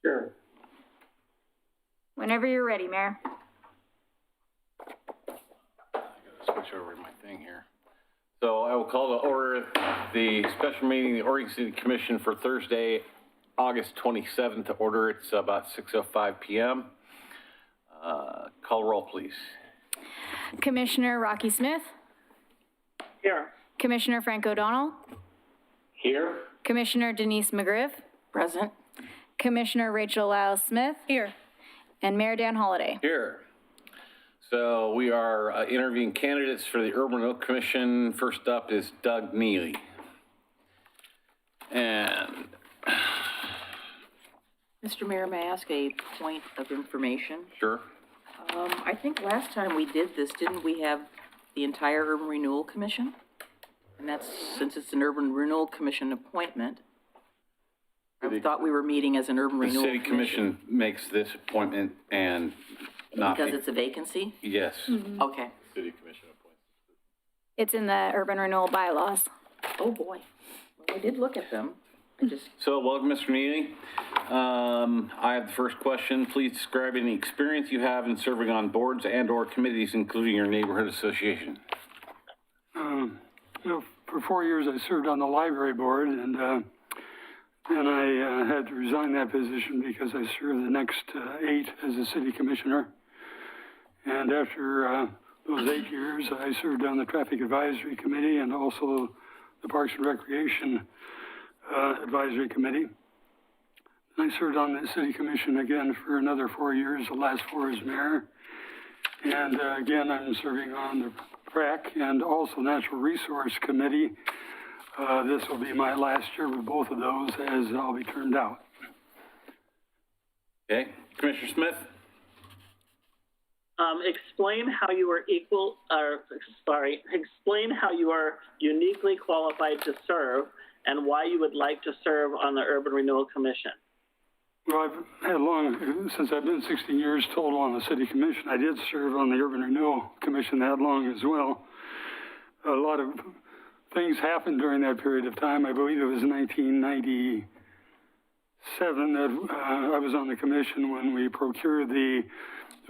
Sure. Whenever you're ready, Mayor. I gotta switch over my thing here. So I will call to order the special meeting of the Oregon City Commission for Thursday, August 27th to order. It's about 6:05 p.m. Call roll, please. Commissioner Rocky Smith, Here. Commissioner Frank O'Donnell, Here. Commissioner Denise McGriff, Present. Commissioner Rachel Lyles Smith. Here. And Mayor Dan Holliday. Here. So we are interviewing candidates for the Urban Renewal Commission. First up is Doug Neeley. And Mr. Mayor, may I ask a point of information? sure. I think last time we did this, didn't we have the entire Urban Renewal Commission? And that's, since it's an Urban Renewal Commission appointment, I thought we were meeting as an Urban The Renewal City Commission makes this appointment and not. Because it's a vacancy? Yes. Okay. City Commission appoints. It's in the urban renewal bylaws. Oh, boy. Well, I did look at them. I just, So welcome, Mr. Neeley. I have the first question. Please describe any experience you have in serving on boards and/or committees, including your neighborhood association. For 4 years, I served on the library board, and then I had to resign that position because I served the next 8 as a city commissioner. And after those 8 years, I served on the Traffic Advisory Committee and also the Parks and Recreation Advisory Committee. I served on the City Commission again for another 4 years, the last 4 as mayor. And again, I'm serving on the PRAC and also Natural Resource Committee. This will be my last year with both of those as I'll be turned out. Okay, Commissioner Smith? Explain how you are explain how you are uniquely qualified to serve and why you would like to serve on the Urban Renewal Commission. Well, I've had since I've been 16 years total on the City Commission. I did serve on the Urban Renewal Commission that long as well. A lot of things happened during that period of time. I believe it was 1997 that I was on the commission when we procured the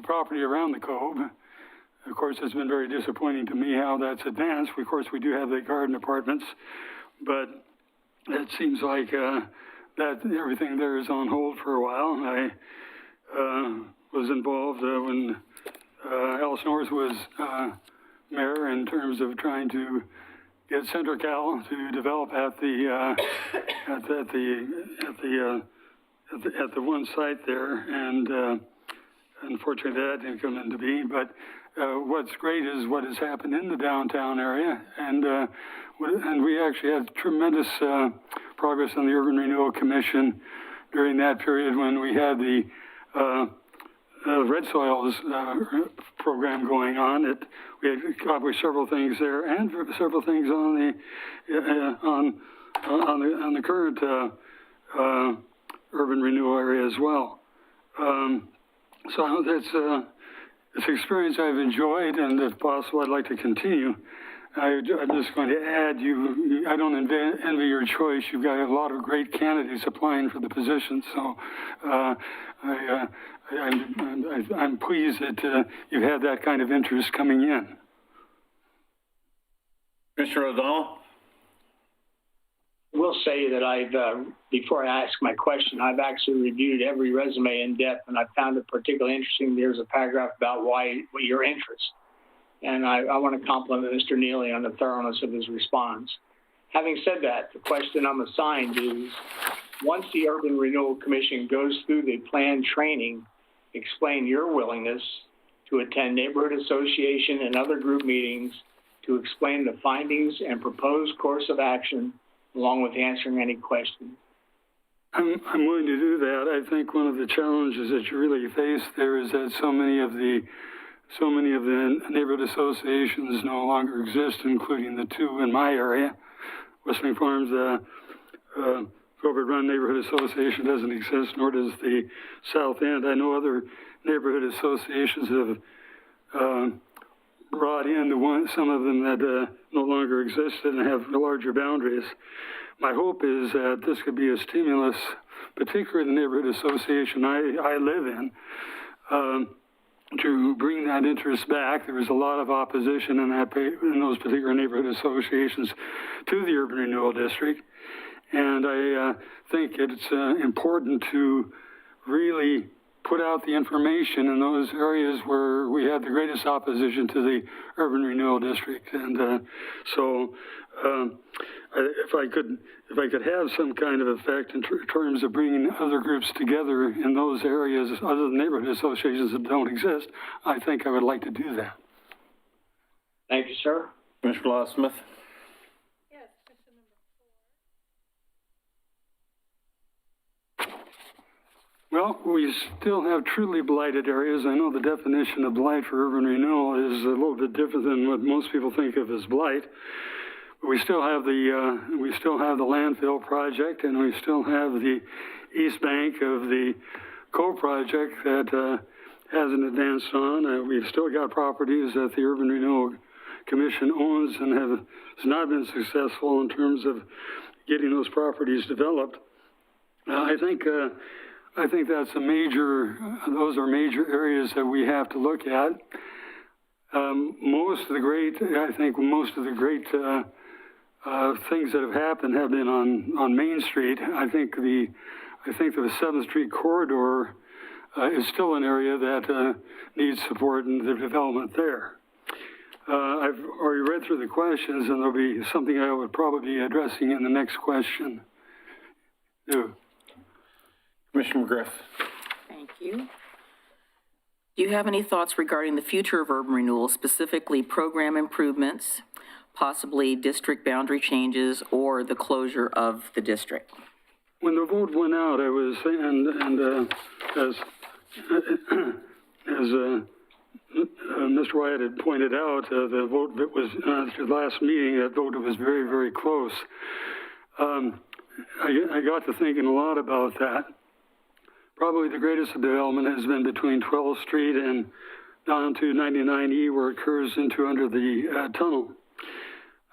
property around the Cove. Of course, it's been very disappointing to me how that's advanced. Of course, we do have the garden apartments, but it seems like that everything there is on hold for a while. I was involved when Alice North was mayor in terms of trying to get CentraCal to develop at the one site there, and unfortunately that didn't come into being. But what's great is what has happened in the downtown area, and we actually had tremendous progress on the Urban Renewal Commission during that period when we had the Red Soils program going on. We had accomplished several things there and several things on the current urban renewal area as well. So it's an experience I've enjoyed, and if possible, I'd like to continue. I'm just going to add, I don't envy your choice. You've got a lot of great candidates applying for the position, so I'm pleased that you've had that kind of interest coming in. Commissioner O'Donnell? I will say that before I ask my question, I've actually reviewed every resume in depth, and I found it particularly interesting. There's a paragraph about what your interest. And I want to compliment Mr. Neeley on the thoroughness of his response. Having said that, the question I'm assigned is, once the Urban Renewal Commission goes through the planned training, explain your willingness to attend neighborhood association and other group meetings to explain the findings and proposed course of action, along with answering any questions. I'm willing to do that. I think one of the challenges that you really face there is that so many of the neighborhood associations no longer exist, including the 2 in my area. Whistling Farms, Gilbert Run Neighborhood Association doesn't exist, nor does the South End. I know other neighborhood associations have brought in some of them that no longer existed and have larger boundaries. My hope is that this could be a stimulus particularly the neighborhood association I live in, to bring that interest back. There was a lot of opposition in those particular neighborhood associations to the urban renewal district. And I think it's important to really put out the information in those areas where we had the greatest opposition to the urban renewal district. And so if I could have some kind of effect in terms of bringing other groups together in those areas, other than neighborhood associations that don't exist, I think I would like to do that. Thank you, sir. Commissioner Lyle-Smith? Well, we still have truly blighted areas. I know the definition of blight for urban renewal is a little bit different than what most people think of as blight. But we still have the landfill project, and we still have the east bank of the coal project that hasn't advanced on. We've still got properties that the Urban Renewal Commission owns and has not been successful in terms of getting those properties developed. I think that's those are major areas that we have to look at. Most of the great things that have happened have been on Main Street. I think the 7th Street corridor is still an area that needs support in the development there. I've already read through the questions, and there'll be something I would probably be addressing in the next question. Commissioner McGriff. Thank you. Do you have any thoughts regarding the future of urban renewal, specifically program improvements, possibly district boundary changes, or the closure of the district? When the vote went out, I was, as Mr. Wyatt had pointed out, the vote that was at the last meeting, that vote was very, very close. I got to thinking a lot about that. Probably the greatest development has been between 12th Street and down to 99E, where it curves into under the tunnel.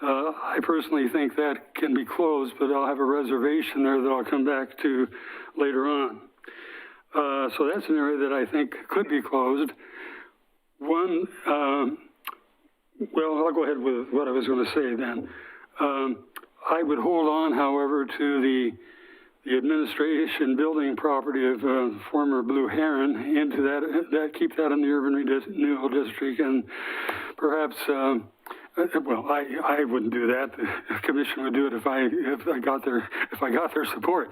I personally think that can be closed, but I'll have a reservation there that I'll come back to later on. So that's an area that I think could be closed. Well, I'll go ahead with what I was going to say then. I would hold on, however, to the administration building property of former Blue Heron into that keep that in the urban renewal district, and perhaps I wouldn't do that. The commission would do it if I got their support.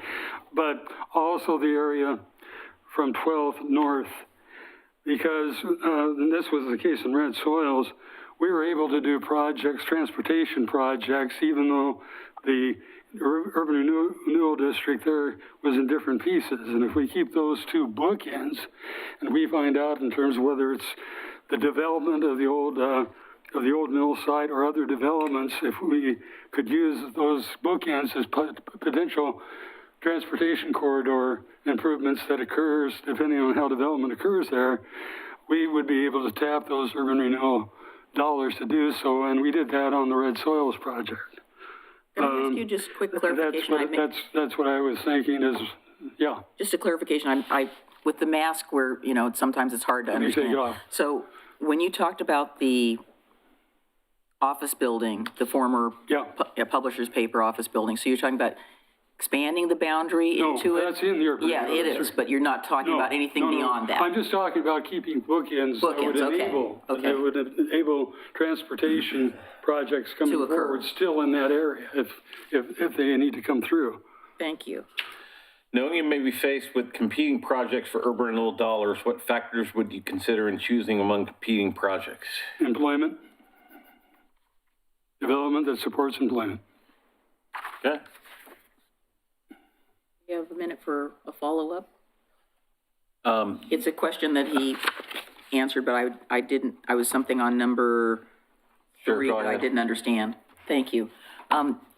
But also the area from 12th north, because and this was the case in Red Soils, we were able to do transportation projects, even though the urban renewal district there was in different pieces. And if we keep those two bookends, and we find out in terms of whether it's the development of the old mill site or other developments, if we could use those bookends as potential transportation corridor improvements that occurs, depending on how development occurs there, we would be able to tap those urban renewal dollars to do so. And we did that on the Red Soils project. Can I ask you just quick clarification? That's what I was thinking is, yeah. Just a clarification, I with the mask where, sometimes it's hard to understand. Take it off. So when you talked about the office building, the former publisher's paper office building, so you're talking about expanding the boundary into it? No, that's in the urban renewal district. It is, but you're not talking about anything beyond that. I'm just talking about keeping bookends that would enable transportation projects coming forward still in that area if they need to come through. Thank you. Knowing you may be faced with competing projects for urban renewal dollars, what factors would you consider in choosing among competing projects? Employment. Development that supports employment. Okay. You have a minute for a follow-up? It's a question that he answered, but I didn't, I was something on number 3 that I didn't understand. Thank you.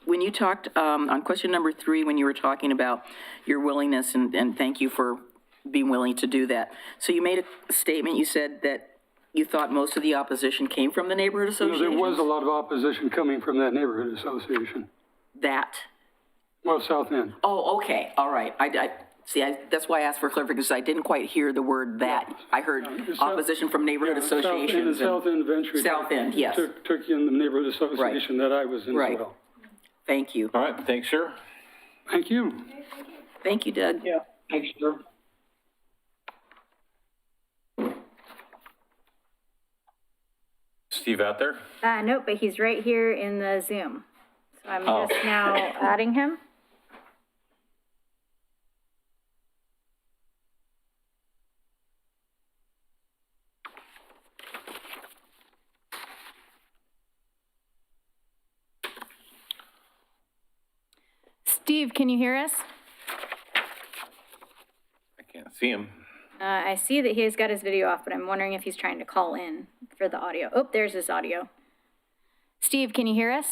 When you talked, on question number 3, when you were talking about your willingness, and thank you for being willing to do that. So you made a statement, you said that you thought most of the opposition came from the neighborhood association? There was a lot of opposition coming from that neighborhood association. That? Well, South End. Oh, okay, all right. See, that's why I asked for clarification, because I didn't quite hear the word that. I heard opposition from neighborhood associations. In the South End Venture. South End, yes. Took in the neighborhood association that I was in as well. Thank you. All right, thanks, sir. Thank you. Thank you, Doug. Yeah, thanks, sir. Steve out there? Nope, but he's right here in the Zoom. So I'm just now adding him. Steve, can you hear us? I can't see him. I see that he's got his video off, but I'm wondering if he's trying to call in for the audio. Oh, there's his audio. Steve, can you hear us?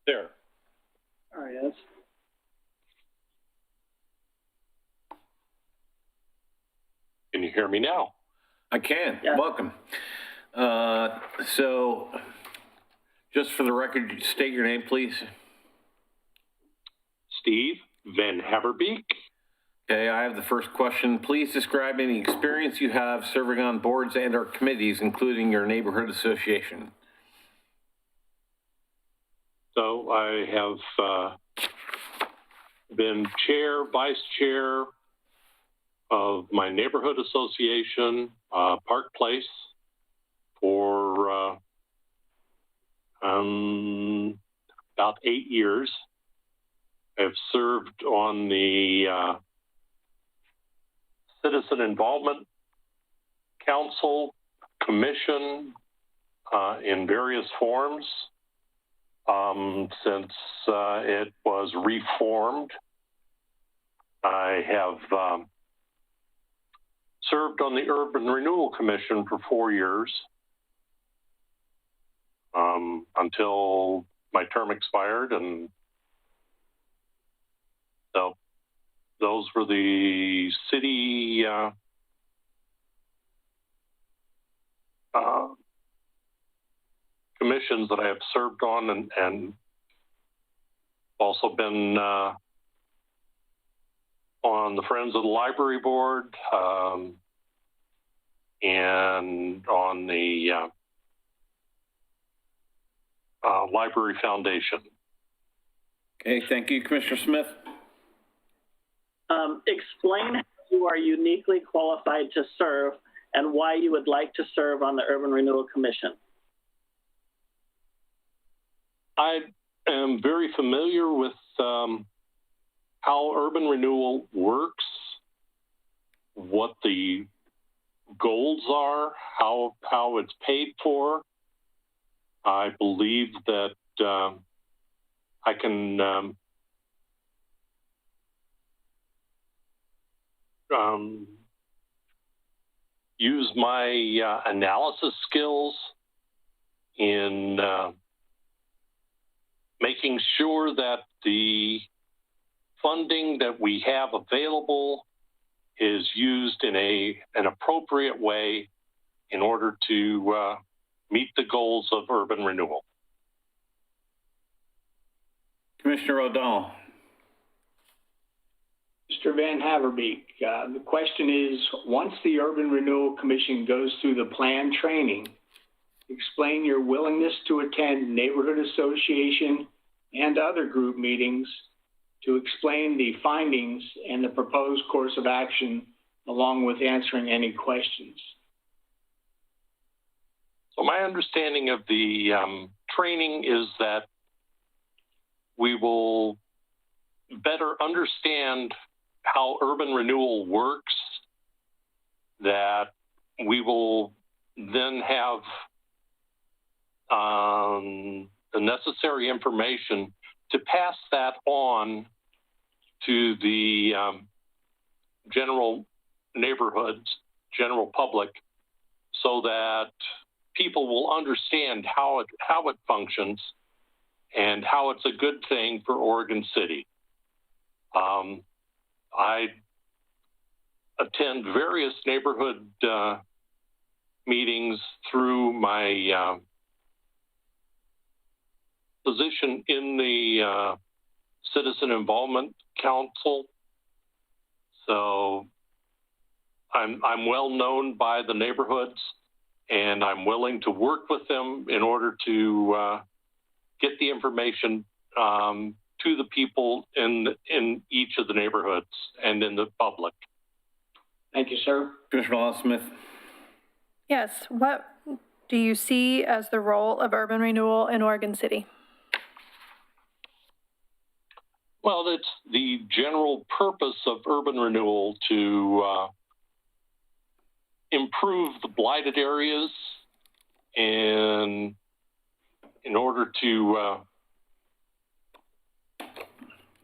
There. There he is. Can you hear me now? I can. Yeah. Welcome. So, just for the record, state your name, please. Steve Van Haverbeek. Okay, I have the first question. Please describe any experience you have serving on boards and or committees, including your neighborhood association. So I have been chair, vice chair of my neighborhood association, Park Place, for about 8 years. I've served on the Citizen Involvement Council, Commission, in various forms since it was reformed. I have served on the Urban Renewal Commission for 4 years until my term expired, and so those were the city commissions that I have served on, and also been on the Friends of the Library Board, and on the Library Foundation. Okay, thank you. Commissioner Smith? Explain how you are uniquely qualified to serve and why you would like to serve on the Urban Renewal Commission. I am very familiar with how urban renewal works, what the goals are, how it's paid for. I believe that I can use my analysis skills in making sure that the funding that we have available is used in an appropriate way in order to meet the goals of urban renewal. Commissioner O'Donnell? Mr. Van Haverbeek, the question is, once the Urban Renewal Commission goes through the plan training, explain your willingness to attend neighborhood association and other group meetings to explain the findings and the proposed course of action, along with answering any questions. So my understanding of the training is that we will better understand how urban renewal works, that we will then have the necessary information to pass that on to the general neighborhoods, general public, so that people will understand how it functions and how it's a good thing for Oregon City. I attend various neighborhood meetings through my position in the Citizen Involvement Council. So I'm well known by the neighborhoods, and I'm willing to work with them in order to get the information to the people in each of the neighborhoods and in the public. Thank you, sir. Commissioner Wallace-Smith. Yes, what do you see as the role of urban renewal in Oregon City? Well, it's the general purpose of urban renewal to improve the blighted areas, and in order to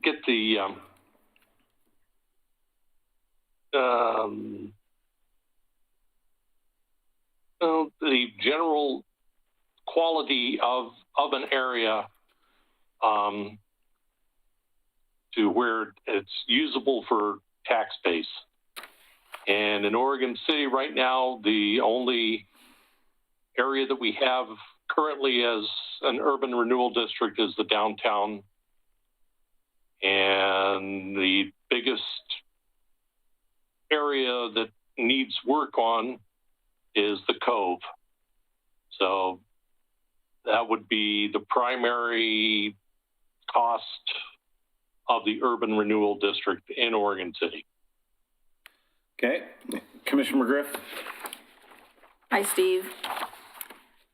get the general quality of an area to where it's usable for tax base. And in Oregon City right now, the only area that we have currently as an urban renewal district is the downtown. And the biggest area that needs work on is the Cove. So that would be the primary cost of the urban renewal district in Oregon City. Okay. Commissioner McGriff. Hi, Steve.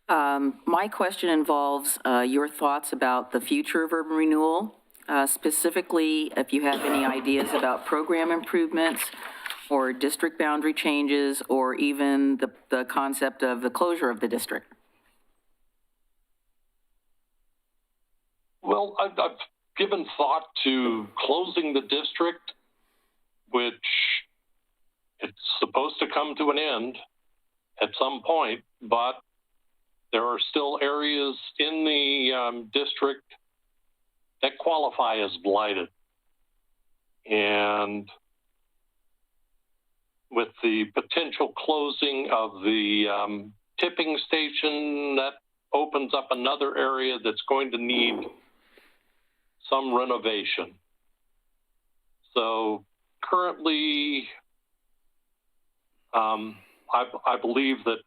My question involves your thoughts about the future of urban renewal, specifically if you have any ideas about program improvements or district boundary changes, or even the concept of the closure of the district. Well, I've given thought to closing the district, which it's supposed to come to an end at some point, but there are still areas in the district that qualify as blighted. And with the potential closing of the tipping station, that opens up another area that's going to need some renovation. So currently, I believe that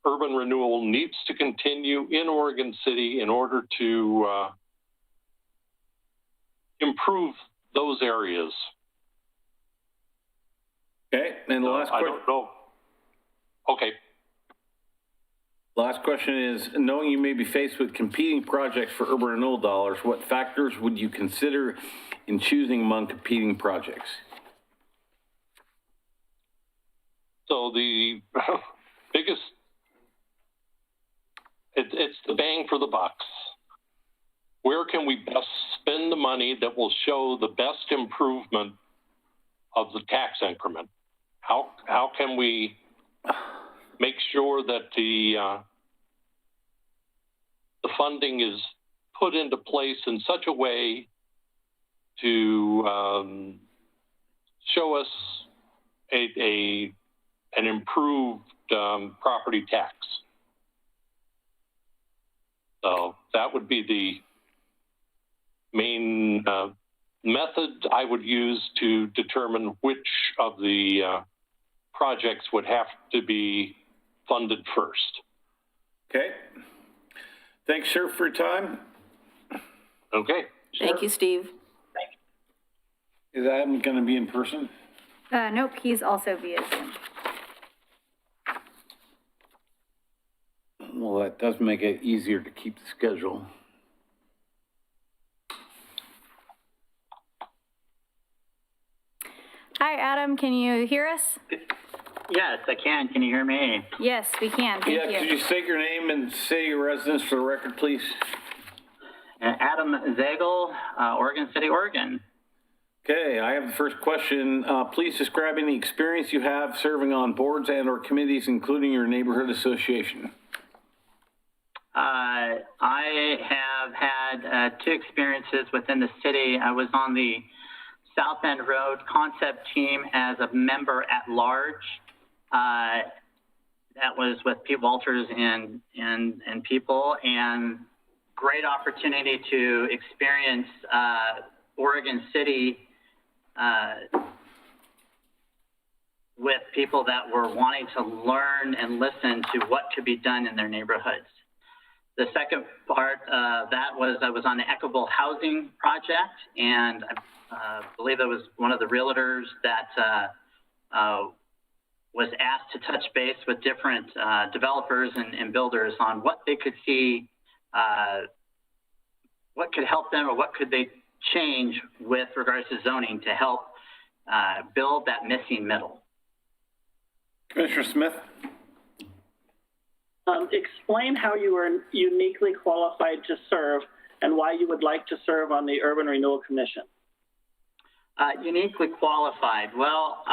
urban renewal needs to continue in Oregon City in order to improve those areas. Okay, and the last question. I don't know. Okay. Last question is, knowing you may be faced with competing projects for urban renewal dollars, what factors would you consider in choosing among competing projects? So the biggest, it's the bang for the bucks. Where can we best spend the money that will show the best improvement of the tax increment? How can we make sure that the funding is put into place in such a way to show us an improved property tax? So that would be the main method I would use to determine which of the projects would have to be funded first. Okay. Thanks, sir, for your time. Okay. Thank you, Steve. Is Adam going to be in person? Nope, he's also via Zoom. Well, that does make it easier to keep the schedule. Hi, Adam, can you hear us? Yes, I can. Can you hear me? Yes, we can. Thank you. Could you state your name and say your residence for the record, please? Adam Zagel, Oregon City, Oregon. Okay, I have the first question. Please describe any experience you have serving on boards and or committees, including your neighborhood association. I have had two experiences within the city. I was on the South End Road concept team as a member at large. That was with Pete Walters and people, and great opportunity to experience Oregon City with people that were wanting to learn and listen to what could be done in their neighborhoods. The second part that was I was on the equitable housing project, and I believe I was one of the realtors that was asked to touch base with different developers and builders on what they could see, what could help them or what could they change with regards to zoning to help build that missing middle. Commissioner Smith? Explain how you are uniquely qualified to serve and why you would like to serve on the Urban Renewal Commission. Uniquely qualified. Well,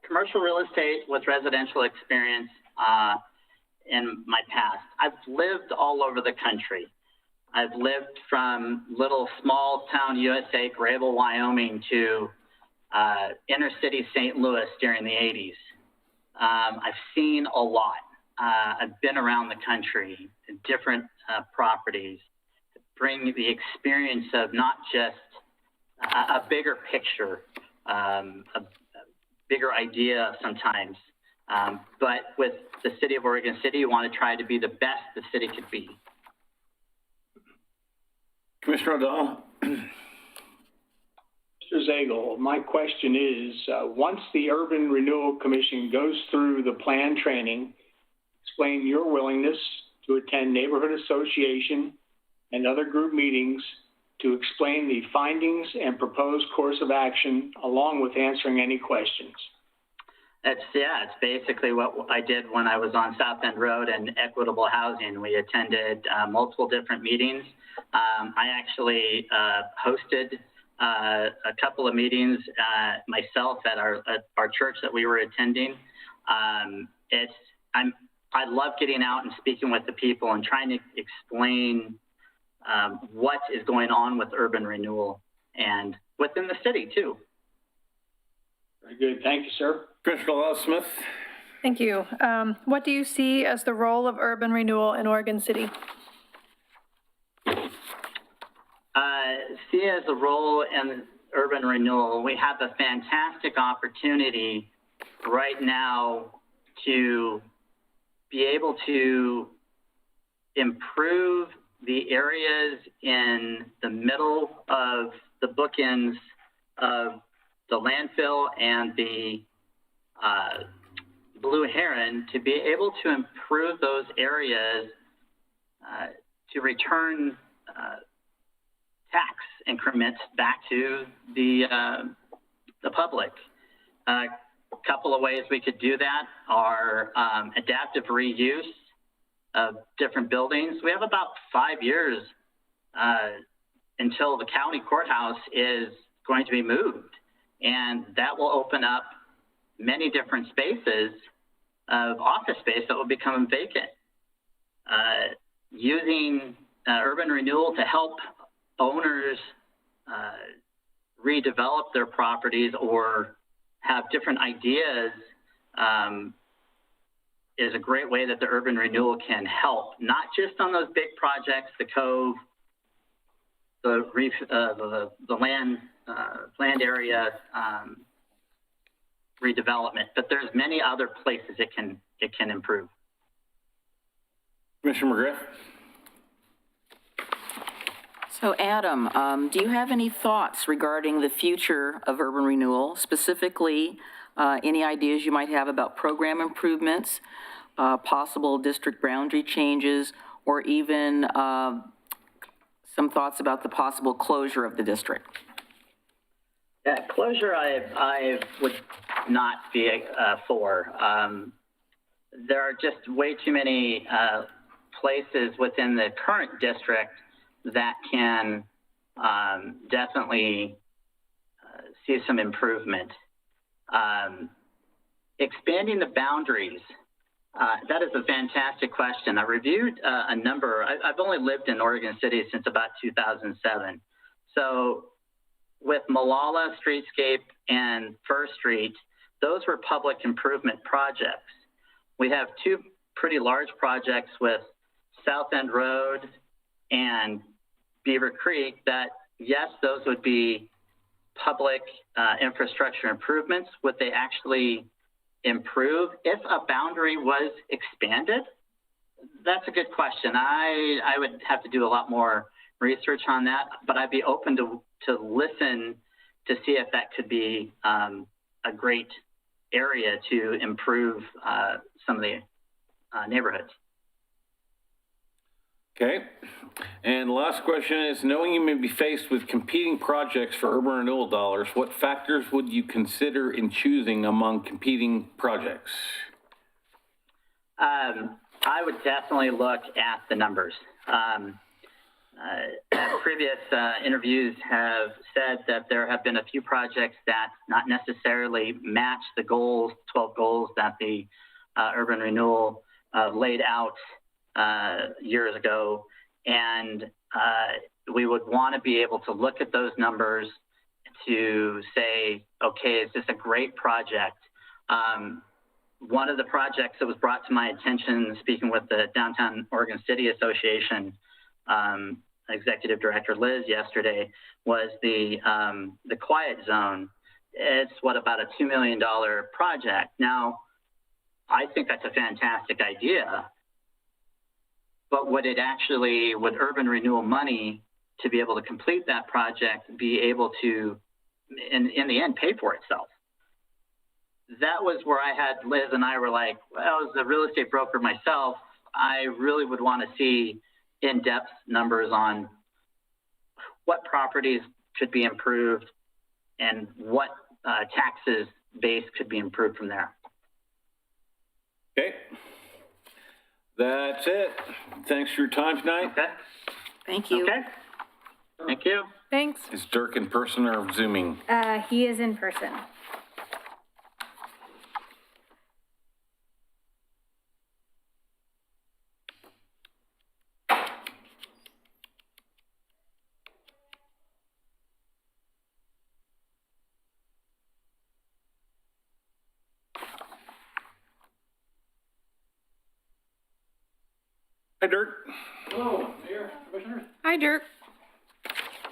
commercial real estate with residential experience in my past. I've lived all over the country. I've lived from little small town USA, Grable, Wyoming to inner city St. Louis during the 80s. I've seen a lot. I've been around the country, different properties, bring the experience of not just a bigger picture, a bigger idea sometimes, but with the city of Oregon City, you want to try to be the best the city could be. Commissioner O'Donnell? Mr. Zagel, my question is, once the Urban Renewal Commission goes through the plan training, explain your willingness to attend neighborhood association and other group meetings to explain the findings and proposed course of action, along with answering any questions. It's basically what I did when I was on South End Road and equitable housing. We attended multiple different meetings. I actually hosted a couple of meetings myself at our church that we were attending. I love getting out and speaking with the people and trying to explain what is going on with urban renewal and within the city too. Very good. Thank you, sir. Commissioner Smith? Thank you. What do you see as the role of urban renewal in Oregon City? See as a role in urban renewal, we have a fantastic opportunity right now to be able to improve the areas in the middle of the bookends of the landfill and the Blue Heron, to be able to improve those areas to return tax increments back to the public. A couple of ways we could do that are adaptive reuse of different buildings. We have about 5 years until the county courthouse is going to be moved, and that will open up many different spaces of office space that will become vacant. Using urban renewal to help owners redevelop their properties or have different ideas is a great way that the urban renewal can help, not just on those big projects, the cove, the land area redevelopment, but there's many other places it can improve. Commissioner McGriff? So Adam, do you have any thoughts regarding the future of urban renewal, specifically any ideas you might have about program improvements, possible district boundary changes, or even some thoughts about the possible closure of the district? Yeah, closure I would not be for. There are just way too many places within the current district that can definitely see some improvement. Expanding the boundaries, that is a fantastic question. I reviewed a number. I've only lived in Oregon City since about 2007. So with Malala Streetscape and First Street, those were public improvement projects. We have two pretty large projects with South End Road and Beaver Creek that, yes, those would be public infrastructure improvements. Would they actually improve if a boundary was expanded? That's a good question. I would have to do a lot more research on that, but I'd be open to listen to see if that could be a great area to improve some of the neighborhoods. Okay. And the last question is, knowing you may be faced with competing projects for urban renewal dollars, what factors would you consider in choosing among competing projects? I would definitely look at the numbers. Previous interviews have said that there have been a few projects that not necessarily match the goals, 12 goals that the urban renewal laid out years ago. And we would want to be able to look at those numbers to say, okay, is this a great project? One of the projects that was brought to my attention, speaking with the Downtown Oregon City Association Executive Director Liz yesterday, was the Quiet Zone. It's about a $2 million project. Now, I think that's a fantastic idea, but would urban renewal money to be able to complete that project be able to, in the end, pay for itself? That was where Liz and I were like, well, as a real estate broker myself, I really would want to see in-depth numbers on what properties could be improved and what taxes base could be improved from there. Okay. That's it. Thanks for your time tonight. Okay. Thank you. Okay. Thank you. Thanks. Is Dirk in person or Zooming? He is in person. Hi, Dirk. Hello, Mayor, Commissioners. Hi, Dirk.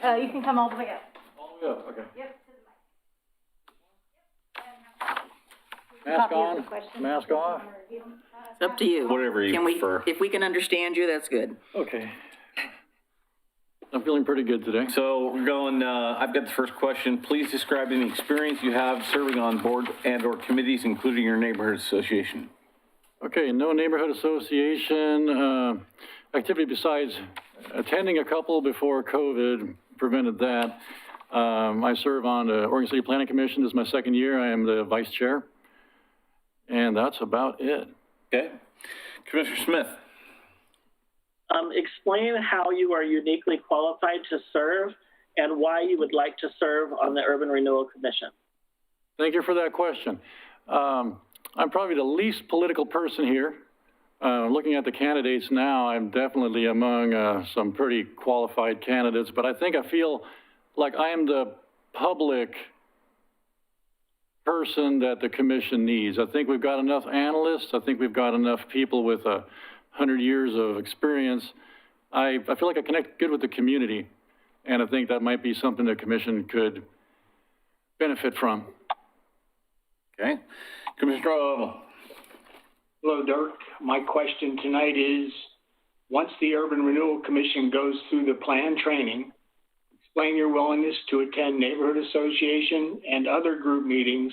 You can come all the way up. All the way up, okay. Yep. Mask on, mask off. It's up to you. Whatever you prefer. If we can understand you, that's good. Okay. I'm feeling pretty good today. So we're going, I've got the first question. Please describe any experience you have serving on boards and or committees, including your neighborhood association. Okay, no neighborhood association activity besides attending a couple before COVID prevented that. I serve on the Oregon City Planning Commission. This is my second year. I am the vice chair. And that's about it. Okay. Commissioner Smith. Explain how you are uniquely qualified to serve and why you would like to serve on the Urban Renewal Commission. Thank you for that question. I'm probably the least political person here. Looking at the candidates now, I'm definitely among some pretty qualified candidates, but I think I feel like I am the public person that the commission needs. I think we've got enough analysts. I think we've got enough people with 100 years of experience. I feel like I connect good with the community, and I think that might be something the commission could benefit from. Okay. Commissioner O'Donnell. Hello, Dirk. My question tonight is, once the Urban Renewal Commission goes through the plan training, explain your willingness to attend neighborhood association and other group meetings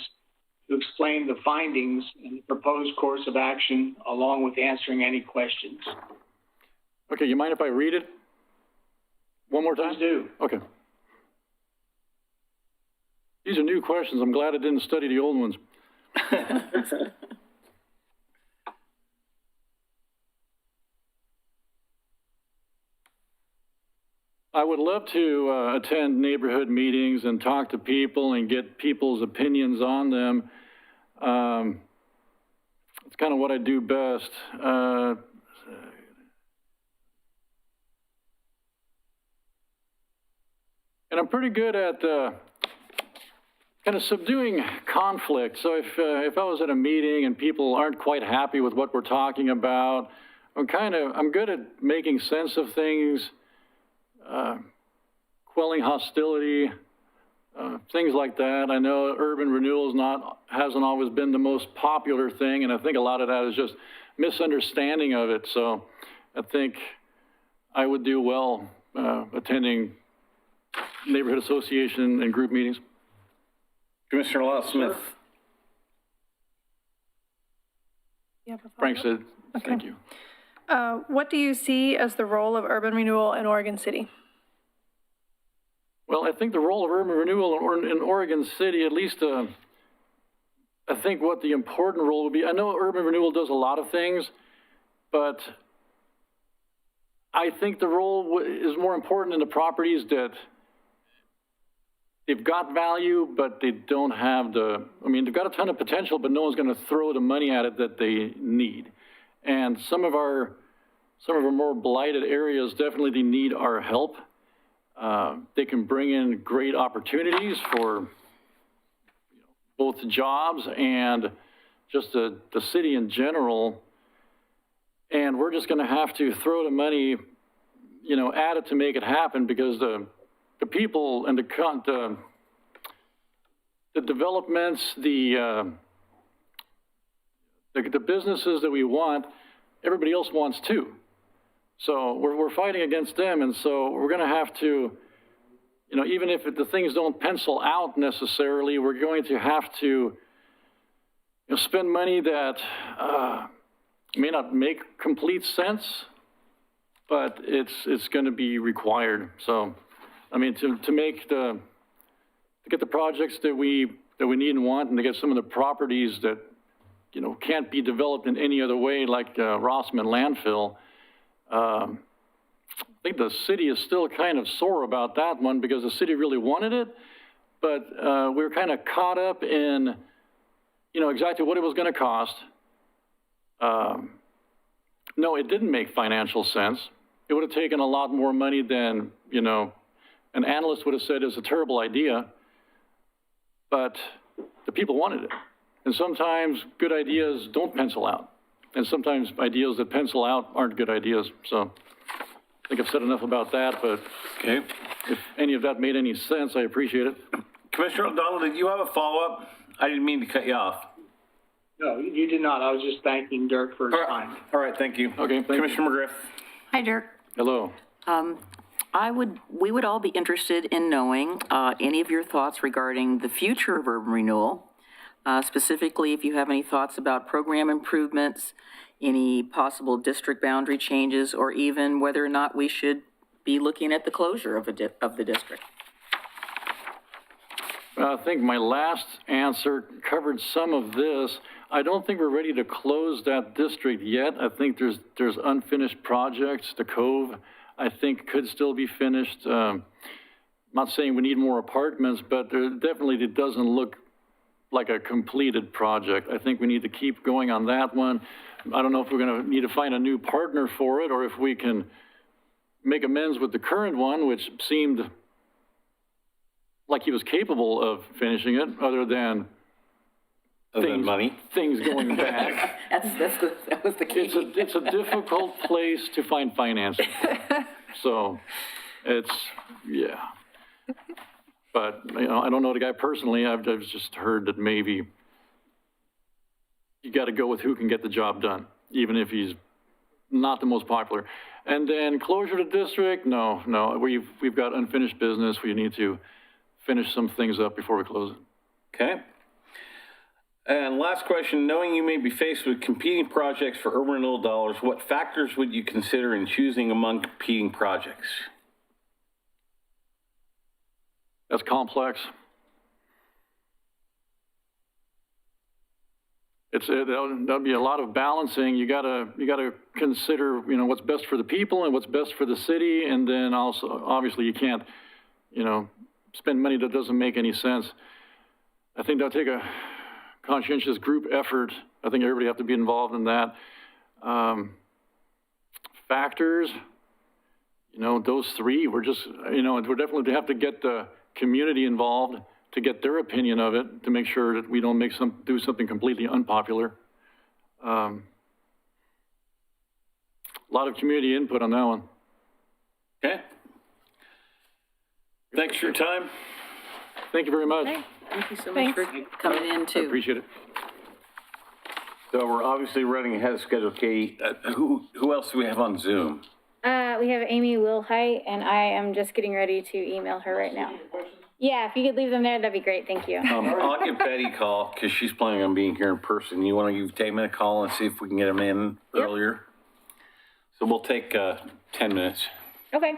to explain the findings and the proposed course of action, along with answering any questions. Okay, you mind if I read it one more time? Please do. Okay. These are new questions. I'm glad I didn't study the old ones. I would love to attend neighborhood meetings and talk to people and get people's opinions on them. It's kind of what I do best. And I'm pretty good at kind of subduing conflict. So if I was at a meeting and people aren't quite happy with what we're talking about, I'm good at making sense of things, quelling hostility, things like that. I know urban renewal hasn't always been the most popular thing, and I think a lot of that is just misunderstanding of it. So I think I would do well attending neighborhood association and group meetings. Commissioner Lott-Smith. Frank said, thank you. What do you see as the role of urban renewal in Oregon City? Well, I think the role of urban renewal in Oregon City, at least, I think what the important role would be, I know urban renewal does a lot of things, but I think the role is more important in the properties that they've got value, but they don't have they've got a ton of potential, but no one's going to throw the money at it that they need. And some of our more blighted areas definitely need our help. They can bring in great opportunities for both jobs and just the city in general. And we're just going to have to throw the money, at it to make it happen, because the people and the developments, the businesses that we want, everybody else wants too. So we're fighting against them, and so we're going to have to, even if the things don't pencil out necessarily, we're going to have to spend money that may not make complete sense, but it's going to be required. So, to get the projects that we need and want, and to get some of the properties that can't be developed in any other way, like Rossman landfill. I think the city is still kind of sore about that one because the city really wanted it, but we were kind of caught up in, exactly what it was going to cost. No, it didn't make financial sense. It would have taken a lot more money than, an analyst would have said is a terrible idea, but the people wanted it. And sometimes good ideas don't pencil out. And sometimes ideas that pencil out aren't good ideas. So I think I've said enough about that, but okay. If any of that made any sense, I appreciate it. Commissioner O'Donnell, did you have a follow-up? I didn't mean to cut you off. No, you did not. I was just thanking Dirk for his time. All right, thank you. Okay, Commissioner McGriff. Hi, Dirk. Hello. We would all be interested in knowing any of your thoughts regarding the future of urban renewal. Specifically, if you have any thoughts about program improvements, any possible district boundary changes, or even whether or not we should be looking at the closure of the district. I think my last answer covered some of this. I don't think we're ready to close that district yet. I think there's unfinished projects. The Cove, I think, could still be finished. I'm not saying we need more apartments, but it doesn't look like a completed project. I think we need to keep going on that one. I don't know if we're going to need to find a new partner for it, or if we can make amends with the current one, which seemed like he was capable of finishing it, other than money. Things going back. That was the key. It's a difficult place to find financing. So yeah. But, I don't know the guy personally. I've just heard that maybe you got to go with who can get the job done, even if he's not the most popular. And then closure to district, no. We've got unfinished business. We need to finish some things up before we close it. Okay. And last question, knowing you may be faced with competing projects for urban renewal dollars, what factors would you consider in choosing among competing projects? That's complex. That'll be a lot of balancing. You gotta consider, what's best for the people and what's best for the city, and then also, obviously, you can't, spend money that doesn't make any sense. I think that'll take a conscientious group effort. I think everybody have to be involved in that. Factors, those three. We're definitely have to get the community involved. to get their opinion of it, to make sure that we don't do something completely unpopular. A lot of community input on that one. Okay. Thanks for your time. Thank you very much. Thank you so much for coming in I too. appreciate it. So we're obviously running ahead of schedule. Katie, who else do we have on Zoom? We have Amy Wilhite, and I am just getting ready to email her right now. Yeah, if you could leave them there, that'd be great. Thank you. I'll give Betty a call because she's planning on being here in person. You want to give Damon a call and see if we can get him in earlier? So we'll take 10 minutes. Okay.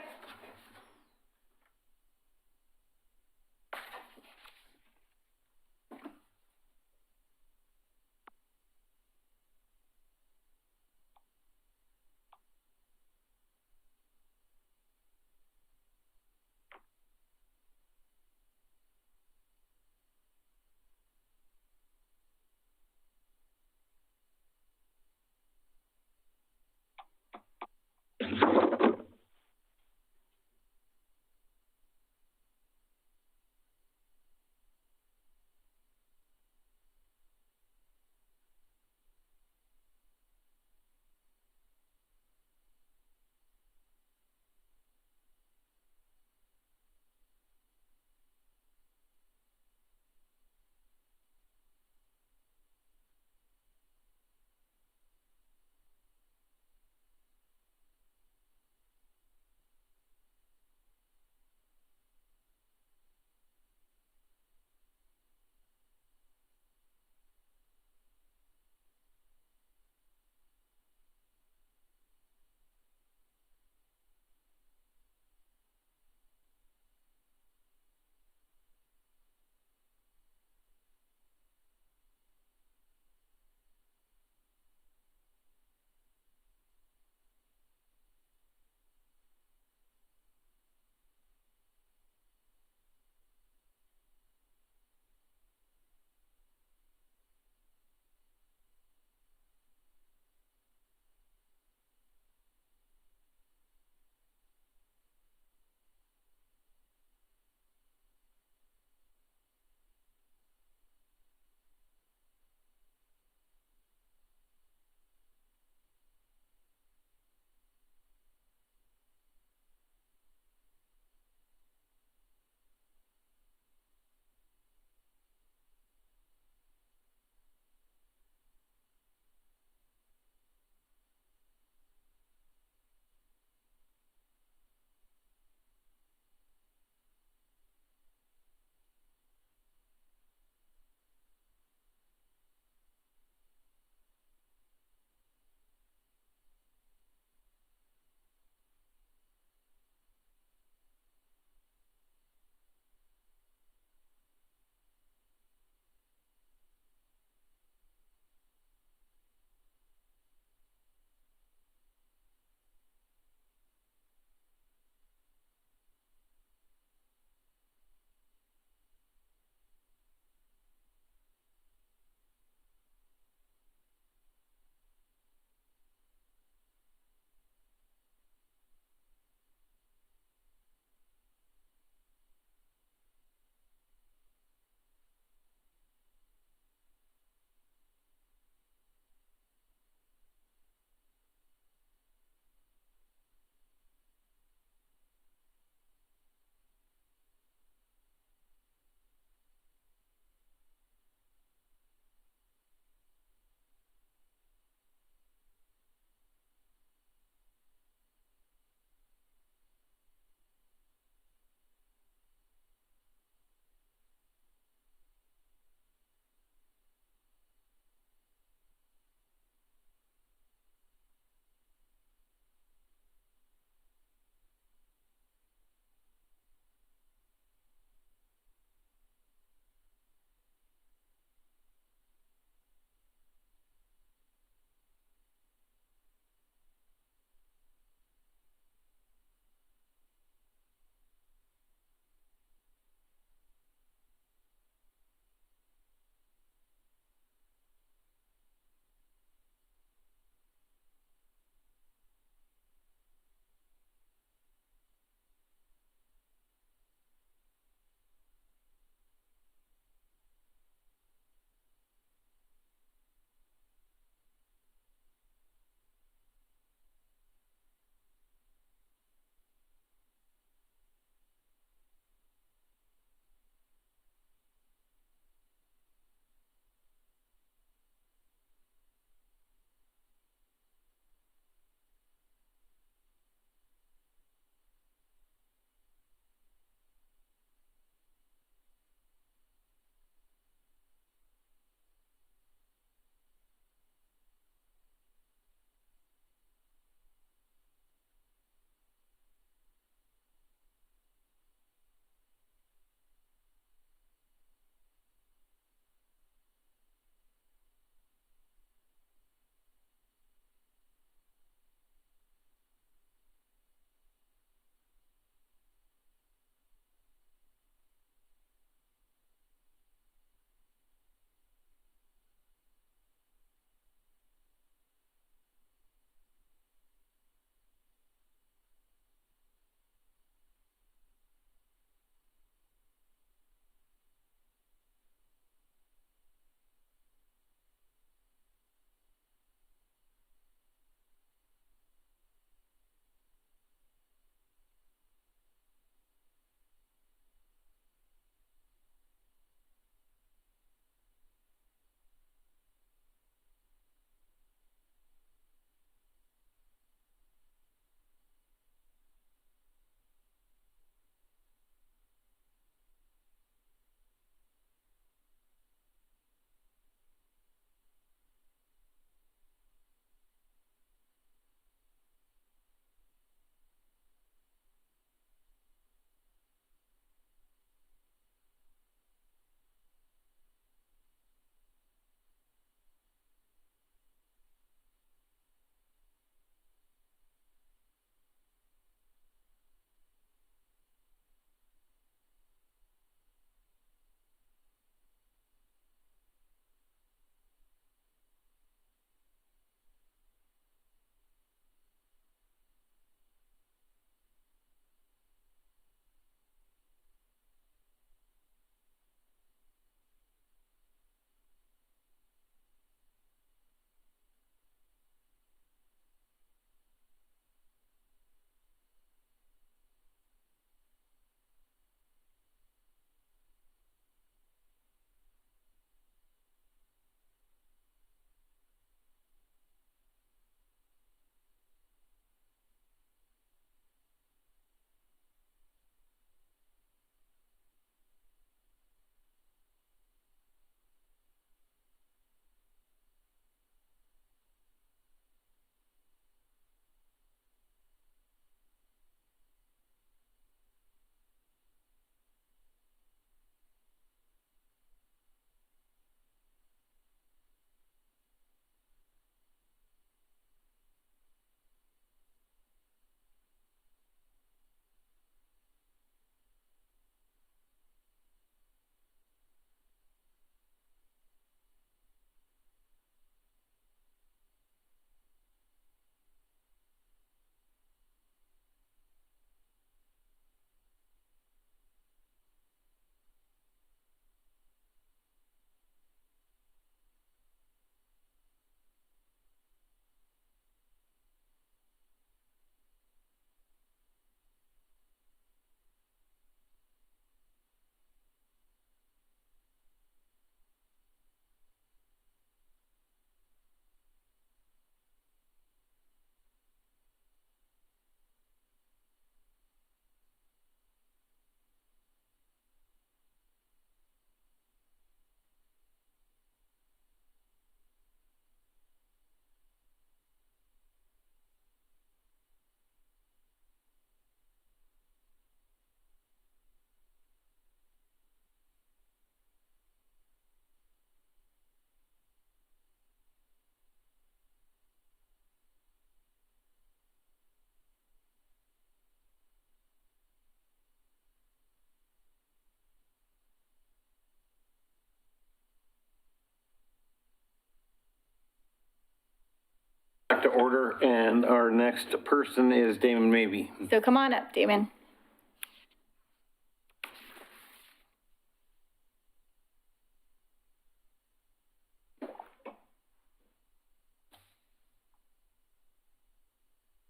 back to order, and our next person is Damon Mabey. So come on up, Damon.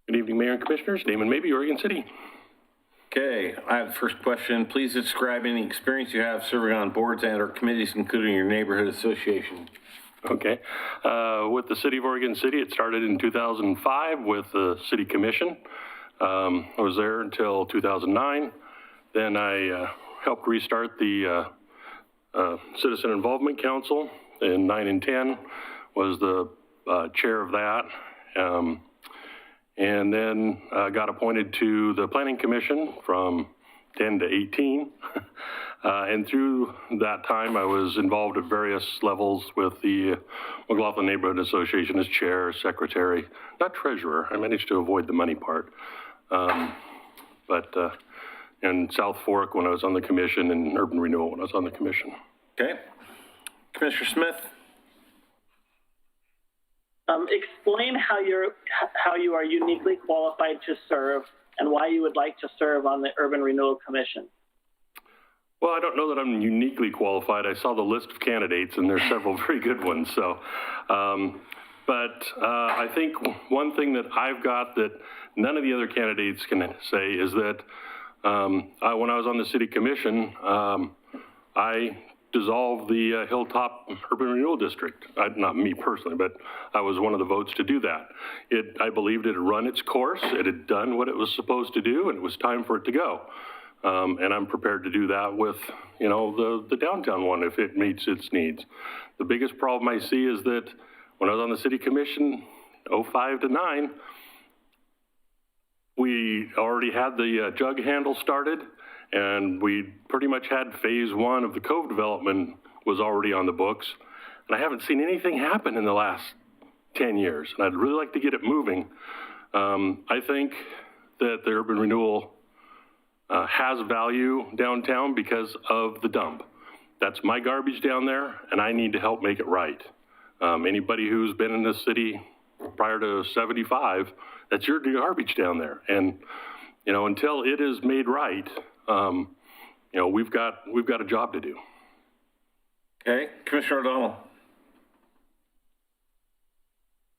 Good evening, Mayor and Commissioners. Damon Mabey, Oregon City. Okay, I have the first question. Please describe any experience you have serving on boards and or committees, including your neighborhood association. Okay. With the City of Oregon City, it started in 2005 with the City Commission. I was there until 2009. Then I helped restart the Citizen Involvement Council in 9 and 10, was the chair of that. And then got appointed to the Planning Commission from 10 to 18. And through that time, I was involved at various levels with the McLaughlin Neighborhood Association as chair, secretary, not treasurer. I managed to avoid the money part. And South Fork when I was on the commission, and Urban Renewal when I was on the commission. Okay. Commissioner Smith. Explain how you are uniquely qualified to serve and why you would like to serve on the Urban Renewal Commission. Well, I don't know that I'm uniquely qualified. I saw the list of candidates, and there's several very good ones. So, I think one thing that I've got that none of the other candidates can say is that when I was on the City Commission, I dissolve the Hilltop Urban Renewal District. Not me personally, but I was one of the votes to do that. I believed it had run its course, it had done what it was supposed to do, and it was time for it to go. And I'm prepared to do that with, the downtown one if it meets its needs. The biggest problem I see is that when I was on the City Commission, 05 to 9, we already had the jug handle started, and we pretty much had phase 1 of the Cove development was already on the books. And I haven't seen anything happen in the last 10 years. And I'd really like to get it moving. I think that the urban renewal has value downtown because of the dump. That's my garbage down there, and I need to help make it right. Anybody who's been in this city prior to 75, that's your garbage down there. And, until it is made right, we've got a job to do. Okay, Commissioner O'Donnell.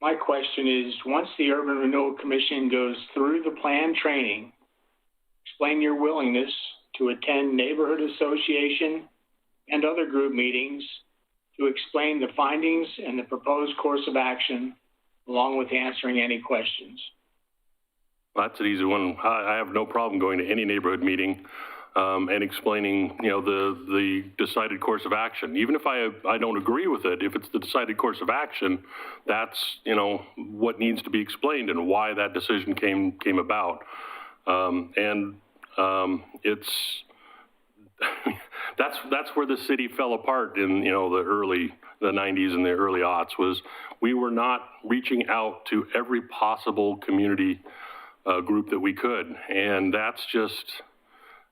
My question is, once the Urban Renewal Commission goes through the plan training, explain your willingness to attend neighborhood association and other group meetings to explain the findings and the proposed course of action, along with answering any questions. Well, that's an easy one. I have no problem going to any neighborhood meeting and explaining, the decided course of action. Even if I don't agree with it, if it's the decided course of action, that's, what needs to be explained and why that decision came about. It's that's where the city fell apart in the 90s and the early aughts, was we were not reaching out to every possible community group that we could, and that's just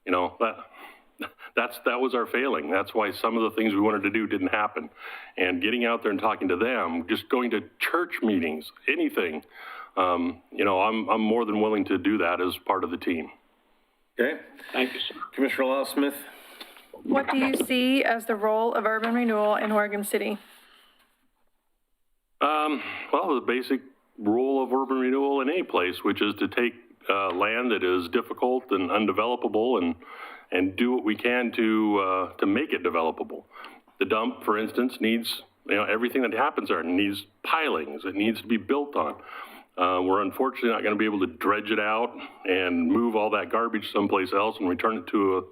that was our failing. That's why some of the things we wanted to do didn't happen. And getting out there and talking to them, just going to church meetings, anything, I'm more than willing to do that as part of the team. Okay. Thank you, sir. Commissioner Lyle Smith. What do you see as the role of urban renewal in Oregon City? Well, the basic role of urban renewal in any place, which is to take land that is difficult and undevelopable and do what we can to make it developable. The dump, for instance, needs, everything that happens there needs pilings. It needs to be built on. We're unfortunately not going to be able to dredge it out and move all that garbage someplace else and return it to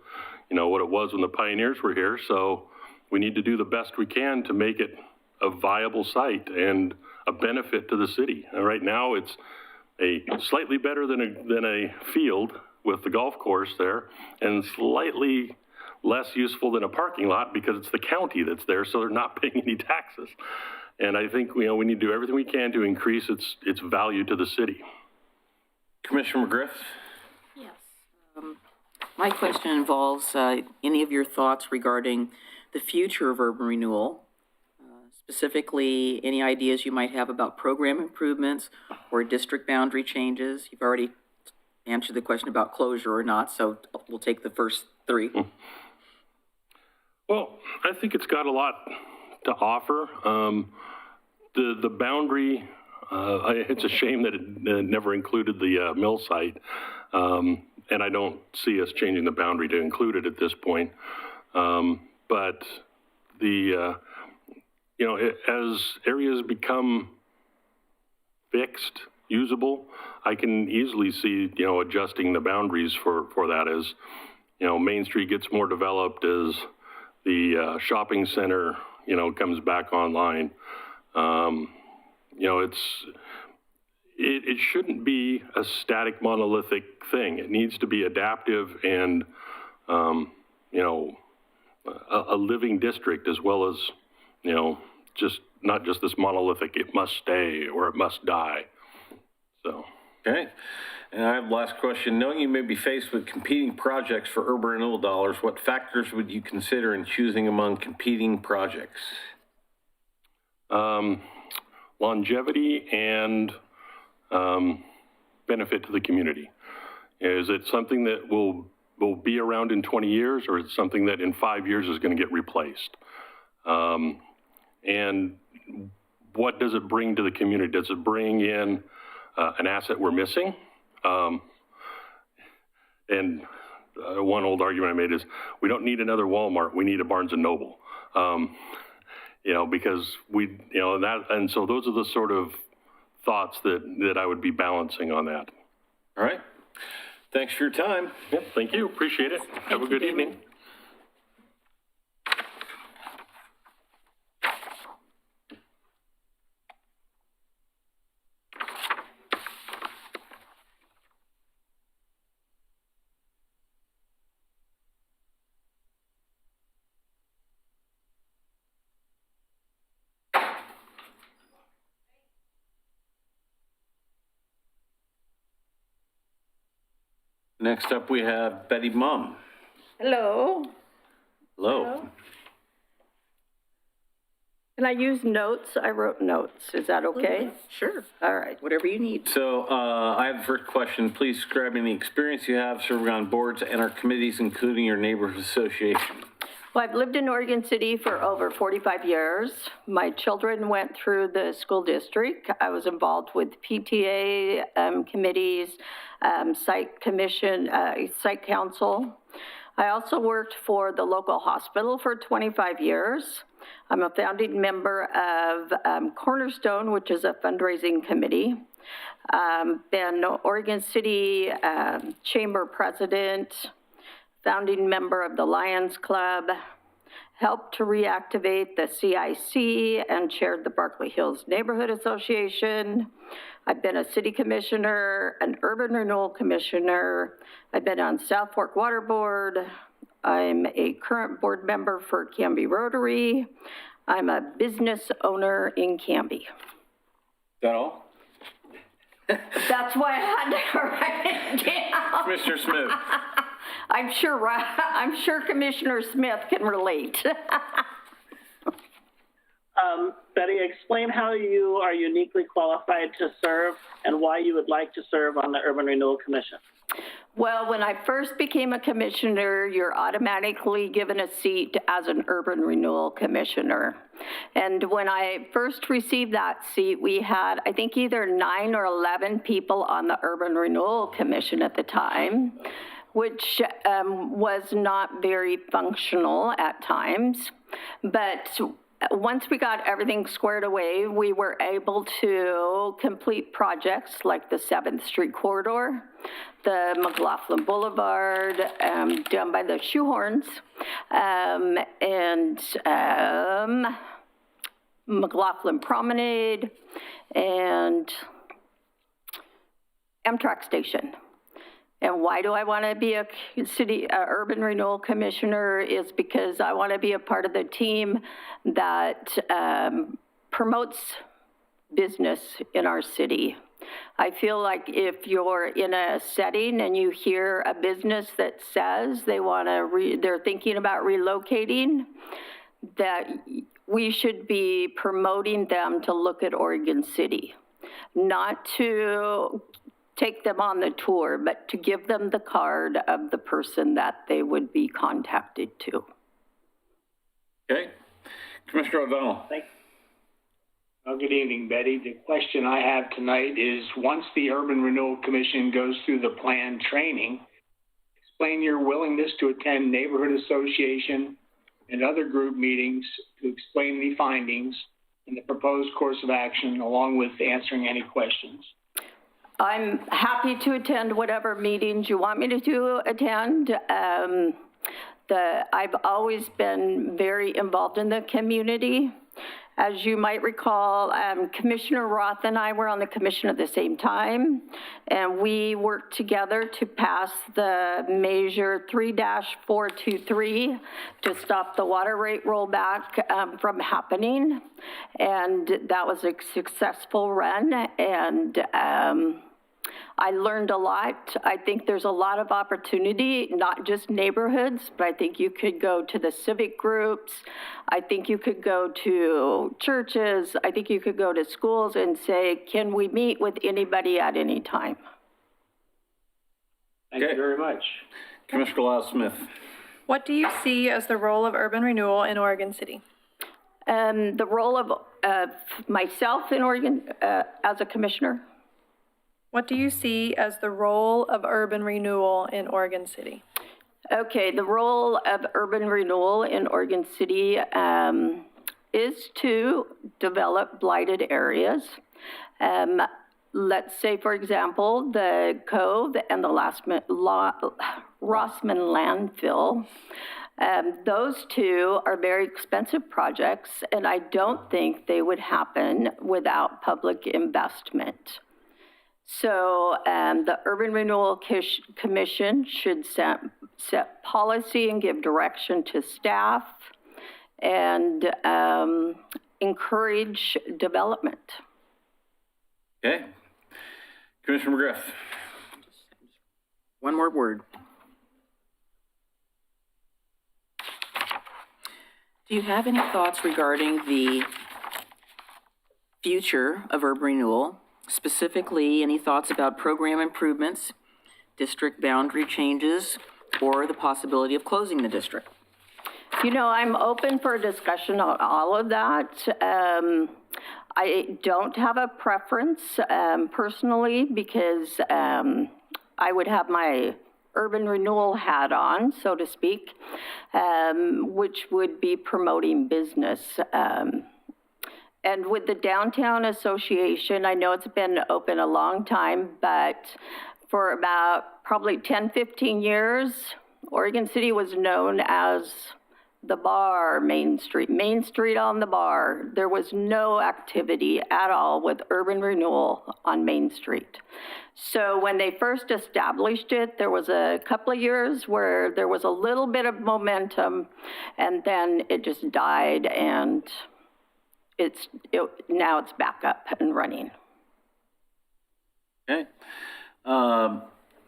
what it was when the pioneers were here. So we need to do the best we can to make it a viable site and a benefit to the city. And right now it's a slightly better than a field with the golf course there, and slightly less useful than a parking lot because it's the county that's there, so they're not paying any taxes. And I think we need to do everything we can to increase its value to the city. Commissioner McGriff. Yes. My question involves any of your thoughts regarding the future of urban renewal, specifically any ideas you might have about program improvements or district boundary changes. You've already answered the question about closure or not, so we'll take the first three. Well, I think it's got a lot to offer. The boundary, it's a shame that it never included the mill site, and I don't see us changing the boundary to include it at this point. But as areas become fixed, usable, I can easily see, adjusting the boundaries for that as, Main Street gets more developed, as the shopping center, comes back online. It shouldn't be a static monolithic thing. It needs to be adaptive and, a living district, as well as, not just this monolithic, it must stay or it must die. So. Okay. And I have the last question. Knowing you may be faced with competing projects for urban renewal dollars, what factors would you consider in choosing among competing projects? Longevity and benefit to the community. Is it something that will be around in 20 years, or is it something that in 5 years is going to get replaced? And what does it bring to the community? Does it bring in an asset we're missing? And one old argument I made is, we don't need another Walmart, we need a Barnes & Noble. Because and so those are the sort of thoughts that I would be balancing on that. All right. Thanks for your time. Yep, thank you, appreciate it. Have a good evening. Next up, we have Betty Mumm. Hello. Hello. Can I use notes? I wrote notes. Is that okay? Sure. All right. Whatever you need. So I have the first question. Please describe any experience you have serving on boards and our committees, including your neighborhood association. Well, I've lived in Oregon City for over 45 years. My children went through the school district. I was involved with PTA committees, site commission, site council. I also worked for the local hospital for 25 years. I'm a founding member of Cornerstone, which is a fundraising committee. Been Oregon City Chamber President, founding member of the Lions Club, helped to reactivate the CIC and chaired the Berkeley Hills Neighborhood Association. I've been a city commissioner, an urban renewal commissioner. I've been on South Fork Water Board. I'm a current board member for Canby Rotary. I'm a business owner in Canby. Is that all? That's why I had to write it down. Commissioner Smith. I'm sure Commissioner Smith can relate. Betty, explain how you are uniquely qualified to serve and why you would like to serve on the Urban Renewal Commission. Well, when I first became a commissioner, you're automatically given a seat as an urban renewal commissioner. And when I first received that seat, we had, I think, either 9 or 11 people on the Urban Renewal Commission at the time, which was not very functional at times. But once we got everything squared away, we were able to complete projects like the 7th Street Corridor, the McLaughlin Boulevard, down by the Shoehorns, and McLaughlin Promenade, and Amtrak Station. And why do I want to be a urban renewal commissioner is because I want to be a part of the team that promotes business in our city. I feel like if you're in a setting and you hear a business that says they're thinking about relocating, that we should be promoting them to look at Oregon City, not to take them on the tour, but to give them the card of the person that they would be contacted to. Okay. Commissioner O'Donnell. Thank you. Well, good evening, Betty. The question I have tonight is, once the Urban Renewal Commission goes through the plan training, explain your willingness to attend neighborhood association and other group meetings to explain the findings and the proposed course of action, along with answering any questions. I'm happy to attend whatever meetings you want me to attend. I've always been very involved in the community. As you might recall, Commissioner Roth and I were on the commission at the same time, and we worked together to pass the Measure 3-423 to stop the water rate rollback from happening. And that was a successful run, and I learned a lot. I think there's a lot of opportunity, not just neighborhoods, but I think you could go to the civic groups. I think you could go to churches. I think you could go to schools and say, can we meet with anybody at any time? Thank you very much. Commissioner Lyle-Smith. What do you see as the role of urban renewal in Oregon City? The role of myself in Oregon as a commissioner. What do you see as the role of urban renewal in Oregon City? Okay, the role of urban renewal in Oregon City is to develop blighted areas. Let's say, for example, the Cove and the Rossman landfill. Those two are very expensive projects, and I don't think they would happen without public investment. So the Urban Renewal Commission should set policy and give direction to staff and encourage development. Okay. Commissioner McGriff. One more word. Do you have any thoughts regarding the future of urban renewal? Specifically, any thoughts about program improvements, district boundary changes, or the possibility of closing the district? You know, I'm open for a discussion on all of that. I don't have a preference personally, because I would have my urban renewal hat on, so to speak, which would be promoting business. And with the Downtown Association, I know it's been open a long time, but for about probably 10, 15 years, Oregon City was known as the bar, Main Street on the bar. There was no activity at all with urban renewal on Main Street. So when they first established it, there was a couple of years where there was a little bit of momentum, and then it just died, and now it's back up and running. Okay. The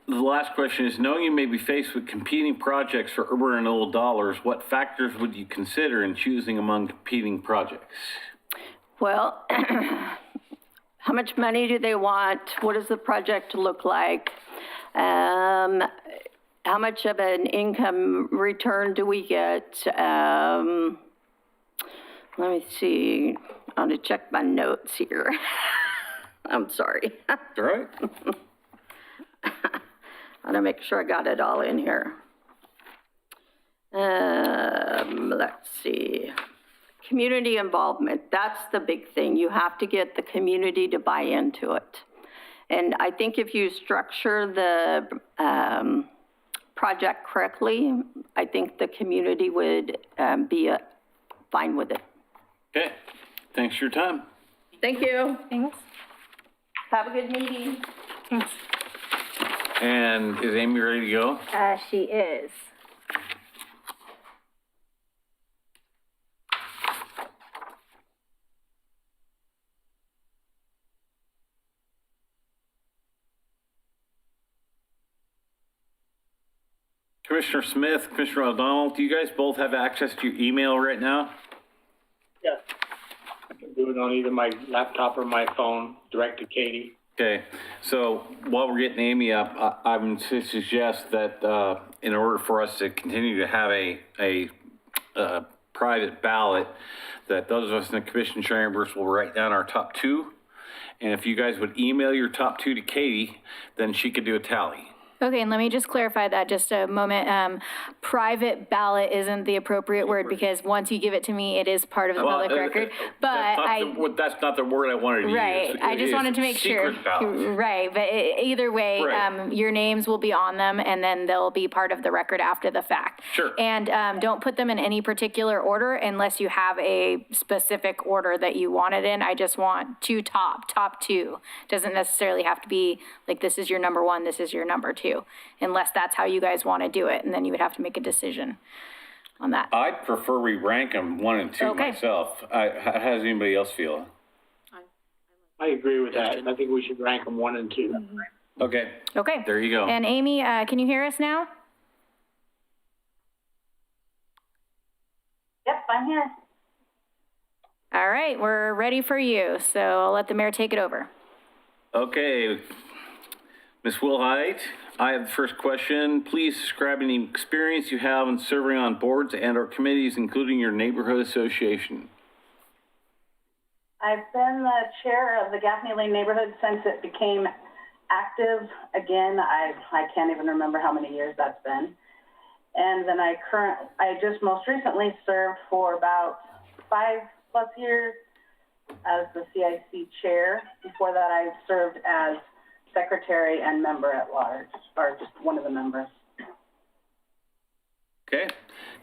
last question is, knowing you may be faced with competing projects for urban renewal dollars, what factors would you consider in choosing among competing projects? Well, how much money do they want? What does the project look like? How much of an income return do we get? Let me see. I'm going to check my notes here. I'm sorry. All right. I'm going to make sure I got it all in here. Let's see. Community involvement. That's the big thing. You have to get the community to buy into it. And I think if you structure the project correctly, I think the community would be fine with it. Okay. Thanks for your time. Thank you. Thanks. Have a good meeting. Thanks. And is Amy ready to go? She is. Commissioner Smith, Commissioner O'Donnell, do you guys both have access to your email right now? Yes. I can do it on either my laptop or my phone, direct to Katie. Okay, so while we're getting Amy up, I'm to suggest that in order for us to continue to have a private ballot, that those of us in the commission chambers will write down our top two. And if you guys would email your top two to Katie, then she could do a tally. Okay, and let me just clarify that just a moment. Private ballot isn't the appropriate word because once you give it to me, it is part of the public record. But that's not the word I wanted to use. Right, I just wanted to make sure. Ballot. Right, but either way, Right. Your names will be on them and then they'll be part of the record after the fact. Sure. And don't put them in any particular order unless you have a specific order that you want it in. I just want top two. Doesn't necessarily have to be like this is your number one, this is your number two. Unless that's how you guys want to do it, and then you would have to make a decision on that. I'd prefer we rank them 1 and 2 myself. How does anybody else feel? I agree with that. I think we should rank them 1 and 2. Mm-hmm. Okay. Okay. There you go. And Amy, can you hear us now? Yep, I'm here. All right, we're ready for you. So I'll let the mayor take it over. Okay. Ms. Wilhite, I have the first question. Please describe any experience you have in serving on boards and or committees, including your neighborhood association. I've been the chair of the Gaffney Lane neighborhood since it became active. Again, I can't even remember how many years that's been. And then I just most recently served for about 5+ years as the CIC chair. Before that, I served as secretary and member at large, or just one of the members. Okay.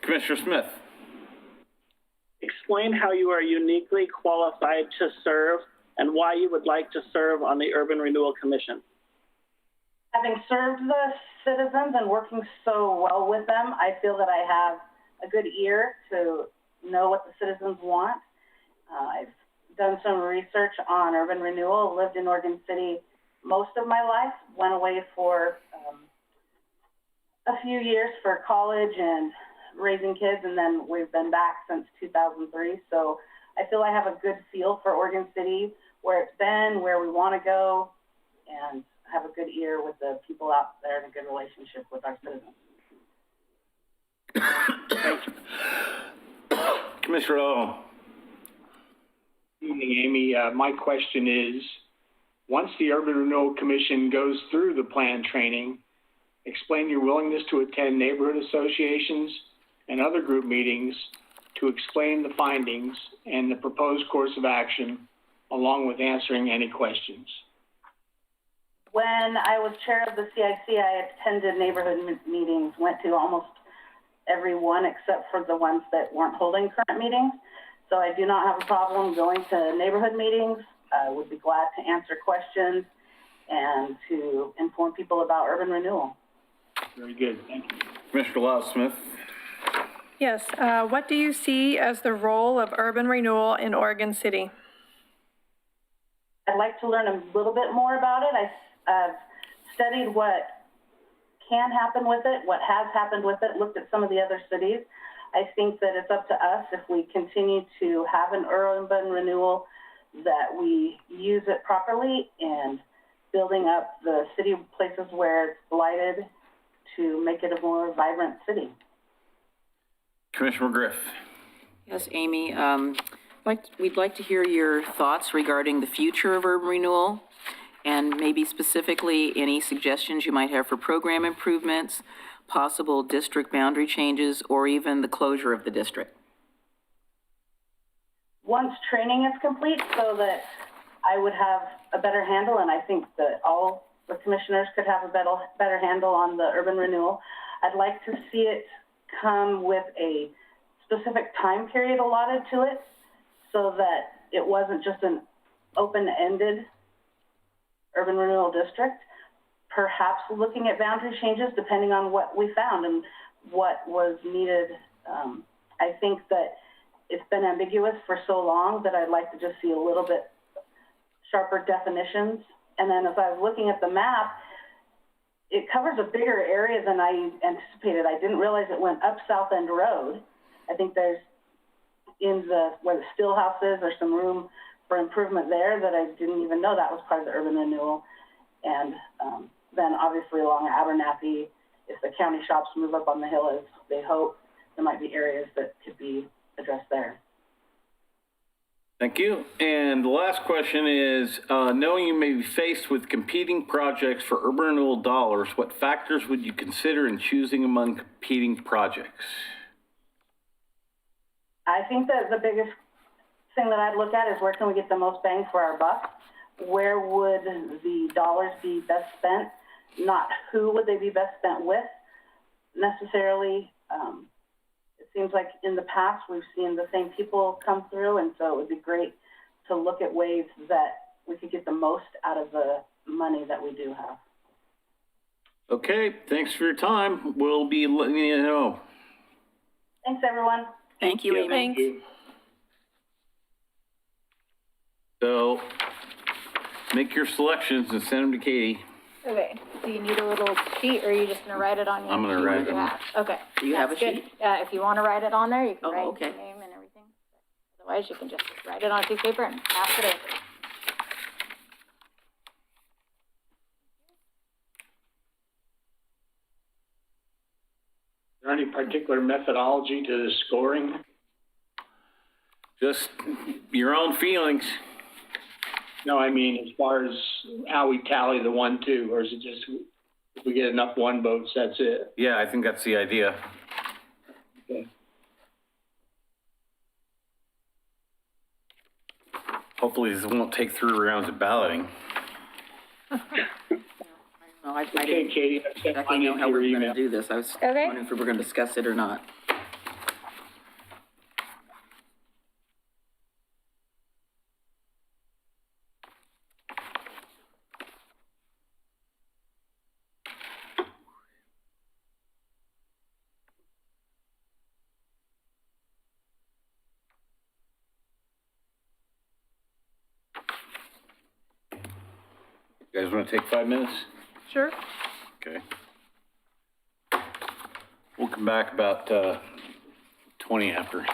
Commissioner Smith. Explain how you are uniquely qualified to serve and why you would like to serve on the Urban Renewal Commission. Having served the citizens and working so well with them, I feel that I have a good ear to know what the citizens want. I've done some research on urban renewal, lived in Oregon City most of my life, went away for a few years for college and raising kids, and then we've been back since 2003. So I feel I have a good feel for Oregon City, where it's been, where we want to go, and have a good ear with the people out there and a good relationship with our citizens. Commissioner Lowe. Good evening, Amy. My question is, once the Urban Renewal Commission goes through the plan training, explain your willingness to attend neighborhood associations and other group meetings to explain the findings and the proposed course of action, along with answering any questions. When I was chair of the CIC, I attended neighborhood meetings, went to almost every one except for the ones that weren't holding current meetings. So I do not have a problem going to neighborhood meetings. I would be glad to answer questions and to inform people about urban renewal. Very good, thank you. Commissioner Lowe-Smith. Yes, what do you see as the role of urban renewal in Oregon City? I'd like to learn a little bit more about it. I've studied what can happen with it, what has happened with it, looked at some of the other cities. I think that it's up to us, if we continue to have an urban renewal, that we use it properly and building up the city places where it's blighted to make it a more vibrant city. Commissioner McGriff. Yes, Amy, we'd like to hear your thoughts regarding the future of urban renewal, and maybe specifically any suggestions you might have for program improvements, possible district boundary changes, or even the closure of the district. Once training is complete, so that I would have a better handle, and I think that all the commissioners could have a better handle on the urban renewal, I'd like to see it come with a specific time period allotted to it, so that it wasn't just an open-ended urban renewal district. Perhaps looking at boundary changes depending on what we found and what was needed. I think that it's been ambiguous for so long that I'd like to just see a little bit sharper definitions. And then as I was looking at the map, it covers a bigger area than I anticipated. I didn't realize it went up South End Road. I think there's in where the still house is, there's some room for improvement there that I didn't even know that was part of the urban renewal. And then obviously along Abernathy, if the county shops move up on the hill as they hope, there might be areas that could be addressed there. Thank you. And the last question is, knowing you may be faced with competing projects for urban renewal dollars, what factors would you consider in choosing among competing projects? I think that the biggest thing that I'd look at is where can we get the most bang for our buck? Where would the dollars be best spent? Not who would they be best spent with necessarily. It seems like in the past we've seen the same people come through, and so it would be great to look at ways that we could get the most out of the money that we do have. Okay, thanks for your time. We'll be letting you know. Thanks, everyone. Thank you, Amy. Thanks. So make your selections and send them to Katie. Okay, do you need a little sheet, or are you just gonna write it on your? I'm gonna write it on. Okay. Do you have a that's good. sheet? If you wanna write it on there, you can Oh, write okay. your name and everything. Otherwise, you can just write it on a piece of paper and pass it over. Is there any particular methodology to the scoring? Just your own feelings. No, I mean, as far as how we tally the 1-2, or is it just if we get enough one votes, that's it? Yeah, I think that's the idea. Okay. Hopefully this won't take 3 rounds of balloting. No, I Okay, didn't Katie, I sent exactly mine know into how your we're email. gonna do this. I was Okay. wondering if we were gonna discuss it or not. You guys want to take 5 minutes? Sure. Okay. We'll come back about 20 after.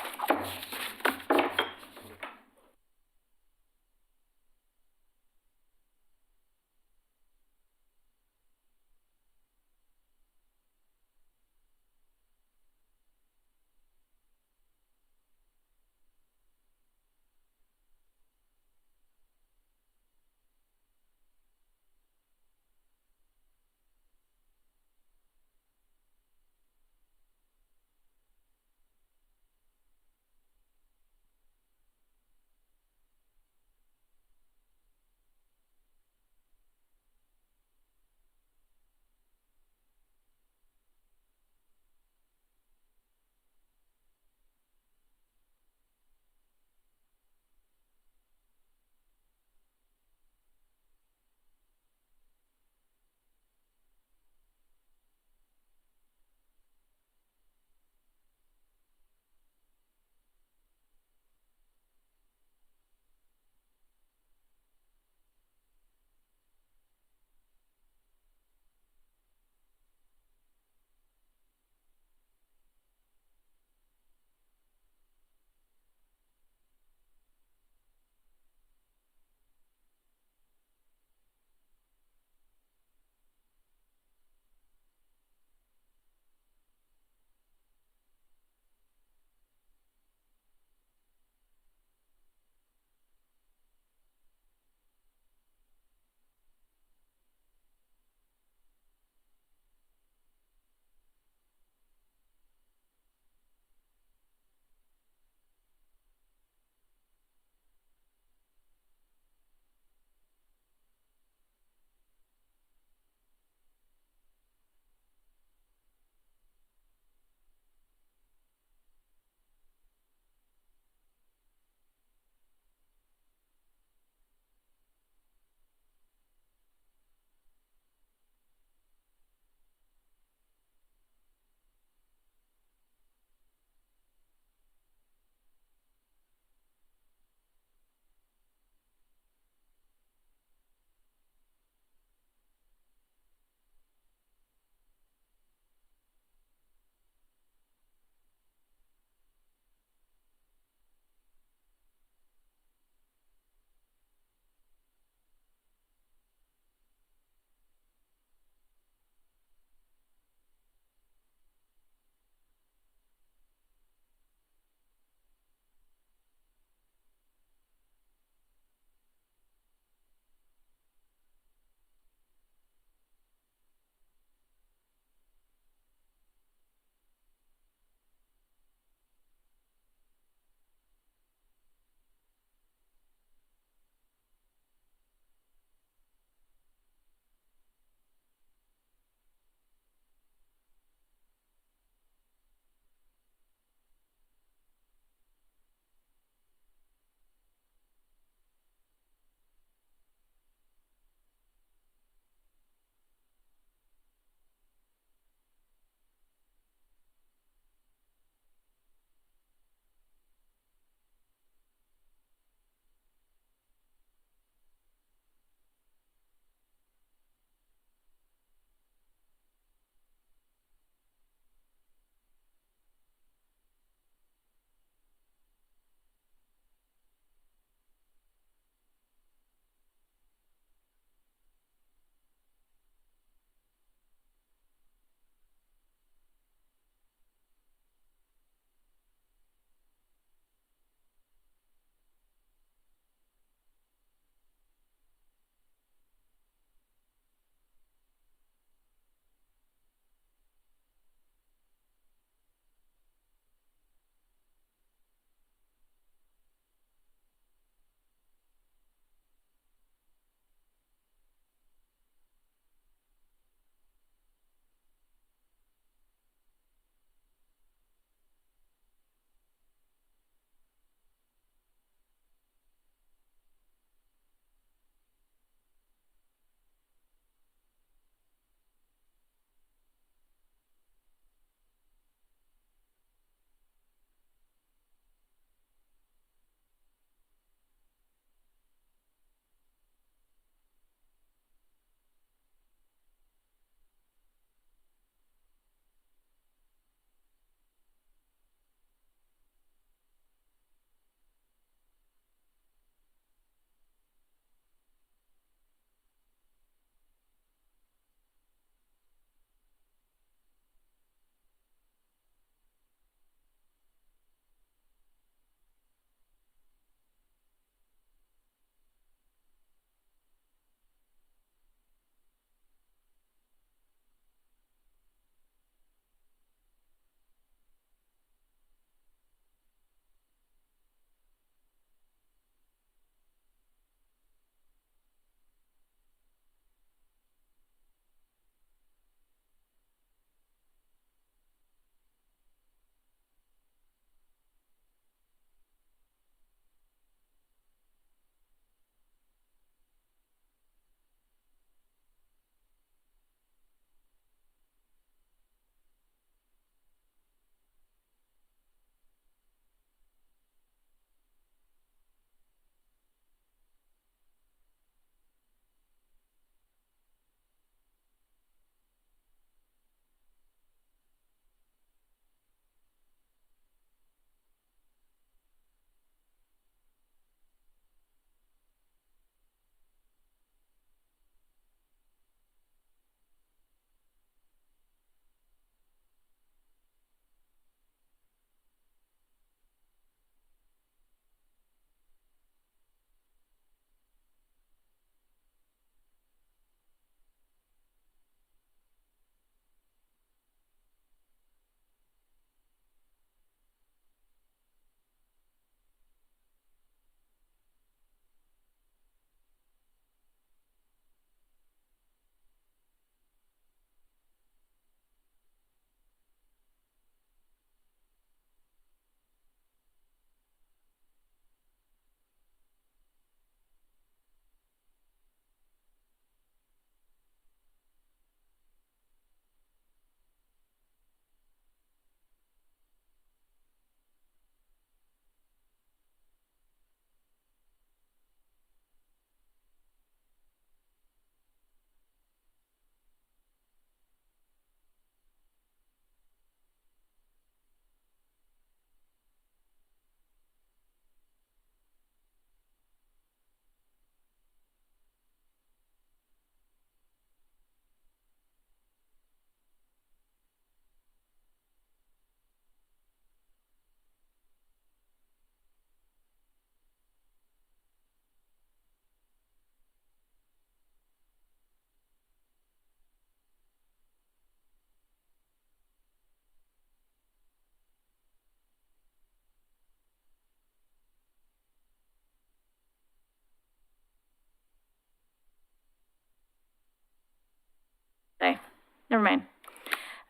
never mind.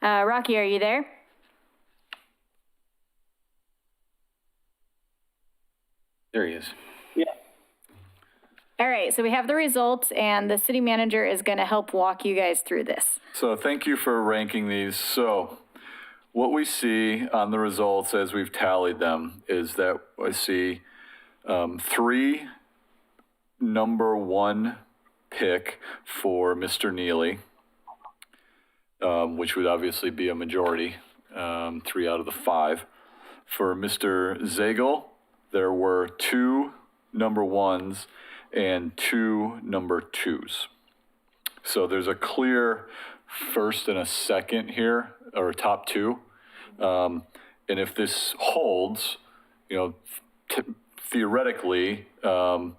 Rocky, are you there? There he is. Yeah. All right, so we have the results, and the city manager is going to help walk you guys through this. So thank you for ranking these. So what we see on the results as we've tallied them is that I see 3 number 1 pick for Mr. Neeley, which would obviously be a majority, 3 out of the 5. For Mr. Zagel, there were 2 number 1s and 2 number 2s. So there's a clear first and a second here, or top 2. And if this holds, you know, theoretically, Mr.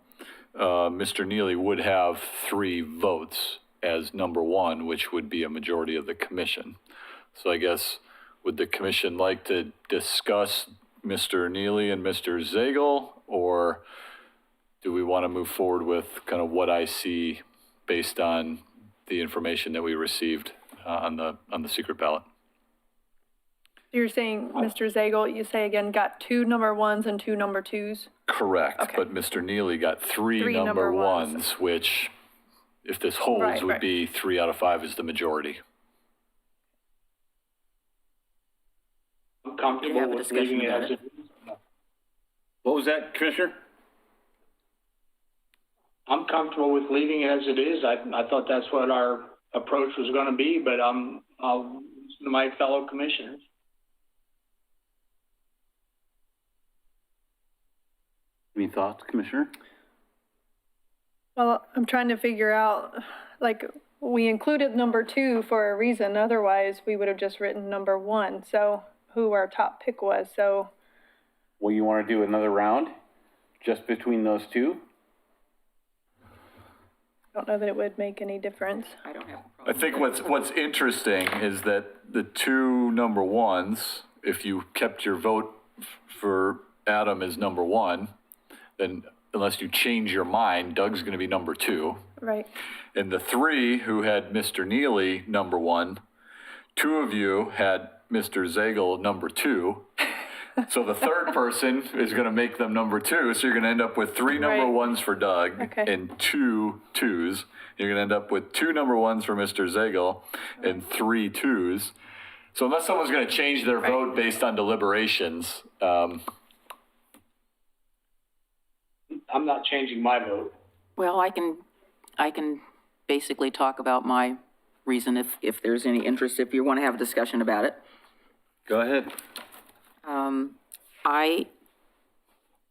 Neeley would have 3 votes as number 1, which would be a majority of the commission. So I guess, would the commission like to discuss Mr. Neeley and Mr. Zagel, or do we want to move forward with kind of what I see based on the information that we received on the secret ballot? You're saying Mr. Zagel, you say again, got 2 number 1s and 2 number 2s? Correct, Okay. but Mr. Neeley got 3 3 number number ones. 1s, which, if this holds, Right, would right. be 3 out of 5 is the majority. I'm comfortable have a with discussion leaving it about as it. it is. What was that, Commissioner? I'm comfortable with leaving it as it is. I thought that's what our approach was going to be, but I'll listen to my fellow commissioners. Any thoughts, Commissioner? Well, I'm trying to figure out, like, we included number 2 for a reason. Otherwise, we would have just written number 1. So who our top pick was. So Well, you want to do another round just between those 2? I don't know that it would make any difference. I don't have a I problem. think what's interesting is that the 2 number 1s, if you kept your vote for Adam as number 1, then unless you change your mind, Doug's going to be number 2. Right. And the 3 who had Mr. Neeley number 1, 2 of you had Mr. Zagel number 2. So the third person is going to make them number 2. So you're going to end up with 3 number Right. 1s for Doug Okay. and 2 2s. You're going to end up with 2 number 1s for Mr. Zagel and 3 2s. So unless someone's going to change their vote based on deliberations, I'm not changing my vote. Well, I can basically talk about my reason if there's any interest, if you want to have a discussion about it. Go ahead. I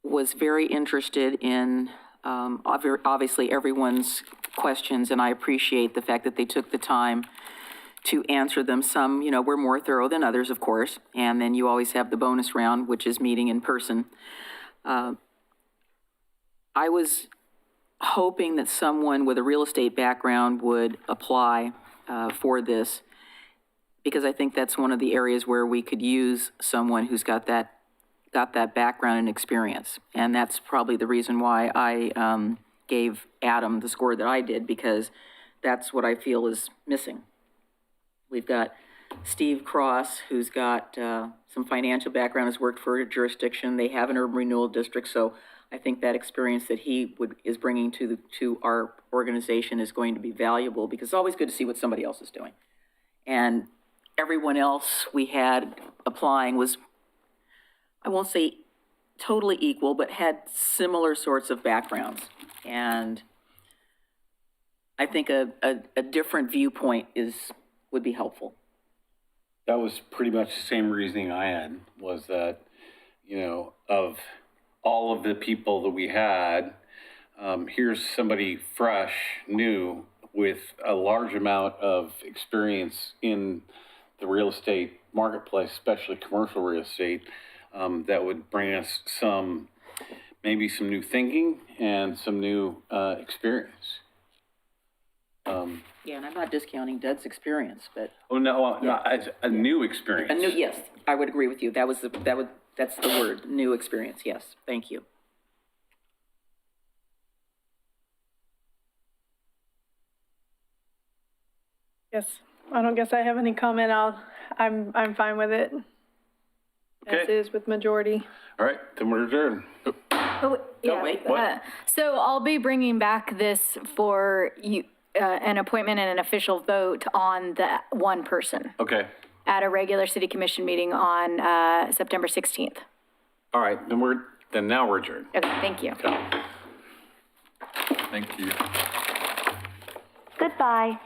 was very interested in, obviously everyone's questions, and I appreciate the fact that they took the time to answer them. Some, you know, were more thorough than others, of course, and then you always have the bonus round, which is meeting in person. I was hoping that someone with a real estate background would apply for this, because I think that's one of the areas where we could use someone who's got that background and experience. And that's probably the reason why I gave Adam the score that I did, because that's what I feel is missing. We've got Steve Cross, who's got some financial background, has worked for a jurisdiction. They have an urban renewal district, so I think that experience that he is bringing to our organization is going to be valuable, because it's always good to see what somebody else is doing. And everyone else we had applying was, I won't say totally equal, but had similar sorts of backgrounds. And I think a different viewpoint would be helpful. That was pretty much the same reasoning I had, was that, you know, of all of the people that we had, here's somebody fresh, new, with a large amount of experience in the real estate marketplace, especially commercial real estate, that would bring us maybe some new thinking and some new experience. Yeah, and I'm not discounting Doug's experience, but Oh, no, a new experience. yes, I would agree with you. That's the word, new experience, yes. Thank you. Yes. I don't guess I have any comment. I'm fine with it. As Okay. is with majority. All right, then we're adjourned. Oh, yeah. wait, what? So I'll be bringing back this for you, an appointment and an official vote on the one person Okay. at a regular city commission meeting on September 16th. All right, then now we're adjourned. Okay, thank you. Thank you. Goodbye.